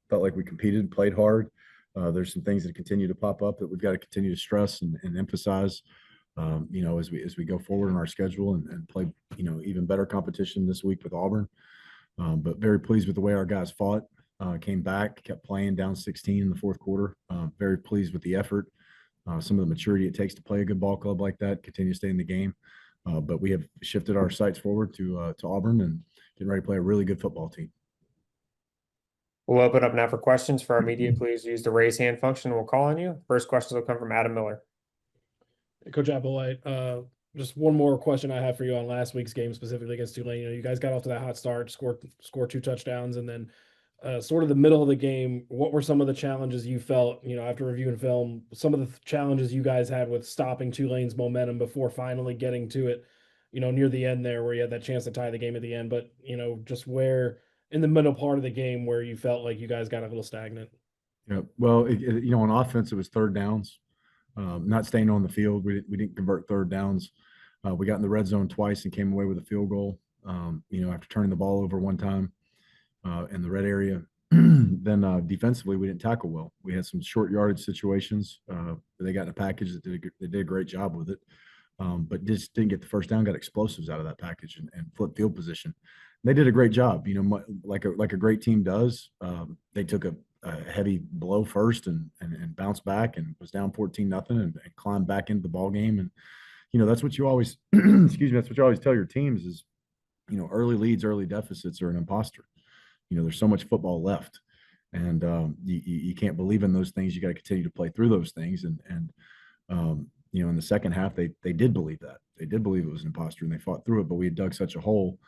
Felt like we competed, played hard. There's some things that continue to pop up that we've got to continue to stress and emphasize, as we go forward in our schedule and play, even better competition this week with Auburn. But very pleased with the way our guys fought, came back, kept playing down 16 in the fourth quarter. Very pleased with the effort. Some of the maturity it takes to play a good ball club like that, continue to stay in the game. But we have shifted our sights forward to Auburn and getting ready to play a really good football team. We'll open up now for questions. For our media, please use the raise hand function. We'll call on you. First questions will come from Adam Miller. Hey, Coach Applewhite, just one more question I have for you on last week's game, specifically against Tulane. You guys got off to that hot start, scored 2 touchdowns, and then sort of the middle of the game, what were some of the challenges you felt, after reviewing film, some of the challenges you guys had with stopping Tulane's momentum before finally getting to it, near the end there where you had that chance to tie the game at the end, but, just where in the middle part of the game where you felt like you guys got a little stagnant? Yeah, well, on offense, it was third downs, not staying on the field. We didn't convert third downs. We got in the red zone twice and came away with a field goal, after turning the ball over one time in the red area. Then defensively, we didn't tackle well. We had some short yardage situations. They got in a package that they did a great job with it, but just didn't get the first down, got explosives out of that package and flip field position. They did a great job, like a great team does. They took a heavy blow first and bounced back and was down 14-0 and climbed back into the ball game. And, that's what you always, excuse me, that's what you always tell your teams is, early leads, early deficits are an imposter. There's so much football left, and you can't believe in those things. You got to continue to play through those things. And in the second half, they did believe that. They did believe it was an imposter, and they fought through it. But we had dug such a hole,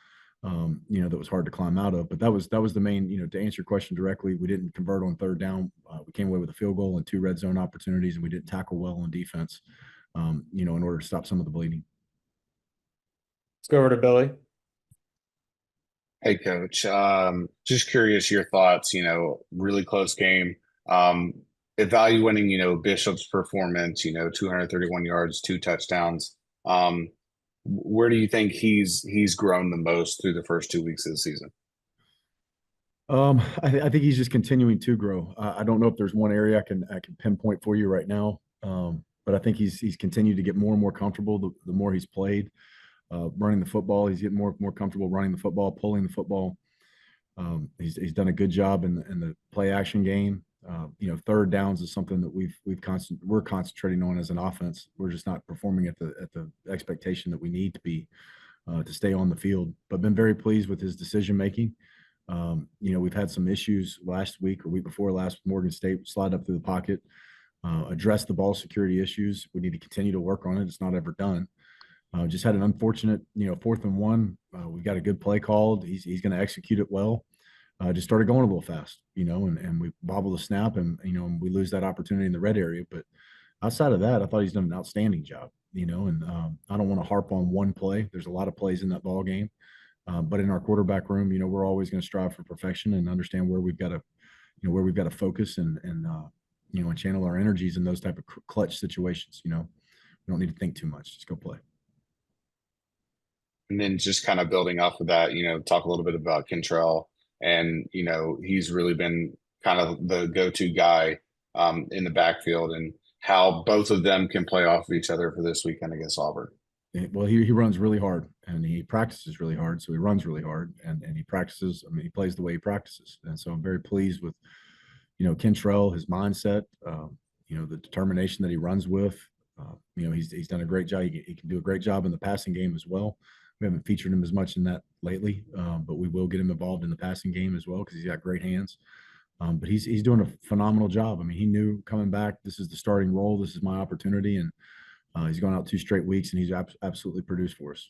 that was hard to climb out of. But that was the main, to answer your question directly, we didn't convert on third down. We came away with a field goal and 2 red zone opportunities, and we didn't tackle well on defense, in order to stop some of the bleeding. Let's go over to Billy. Hey, Coach. Just curious your thoughts, really close game. Evaluating, Bishop's performance, 231 yards, 2 touchdowns. Where do you think he's grown the most through the first 2 weeks of the season? I think he's just continuing to grow. I don't know if there's one area I can pinpoint for you right now, but I think he's continued to get more and more comfortable the more he's played. Running the football, he's getting more comfortable running the football, pulling the football. He's done a good job in the play action game. Third downs is something that we're concentrating on as an offense. We're just not performing at the expectation that we need to be to stay on the field. But been very pleased with his decision making. We've had some issues last week or week before last with Morgan State, slide up through the pocket, address the ball security issues. We need to continue to work on it. It's not ever done. Just had an unfortunate, 4th and 1. We got a good play called. He's going to execute it well. Just started going a little fast, and we bobble the snap and, we lose that opportunity in the red area. But outside of that, I thought he's done an outstanding job, and I don't want to harp on one play. There's a lot of plays in that ball game. But in our quarterback room, we're always going to strive for perfection and understand where we've got to focus and channel our energies in those type of clutch situations. We don't need to think too much. Just go play. And then just kind of building off of that, talk a little bit about Kentrell. And, he's really been kind of the go-to guy in the backfield and how both of them can play off of each other for this weekend against Auburn. Well, he runs really hard and he practices really hard. So he runs really hard and he practices. I mean, he plays the way he practices. And so I'm very pleased with, Kentrell, his mindset, the determination that he runs with. He's done a great job. He can do a great job in the passing game as well. We haven't featured him as much in that lately, but we will get him involved in the passing game as well because he's got great hands. But he's doing a phenomenal job. I mean, he knew coming back, this is the starting role. This is my opportunity. And he's gone out 2 straight weeks and he's absolutely produced for us.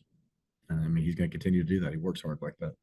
And I mean, he's going to continue to do that. He works hard like that.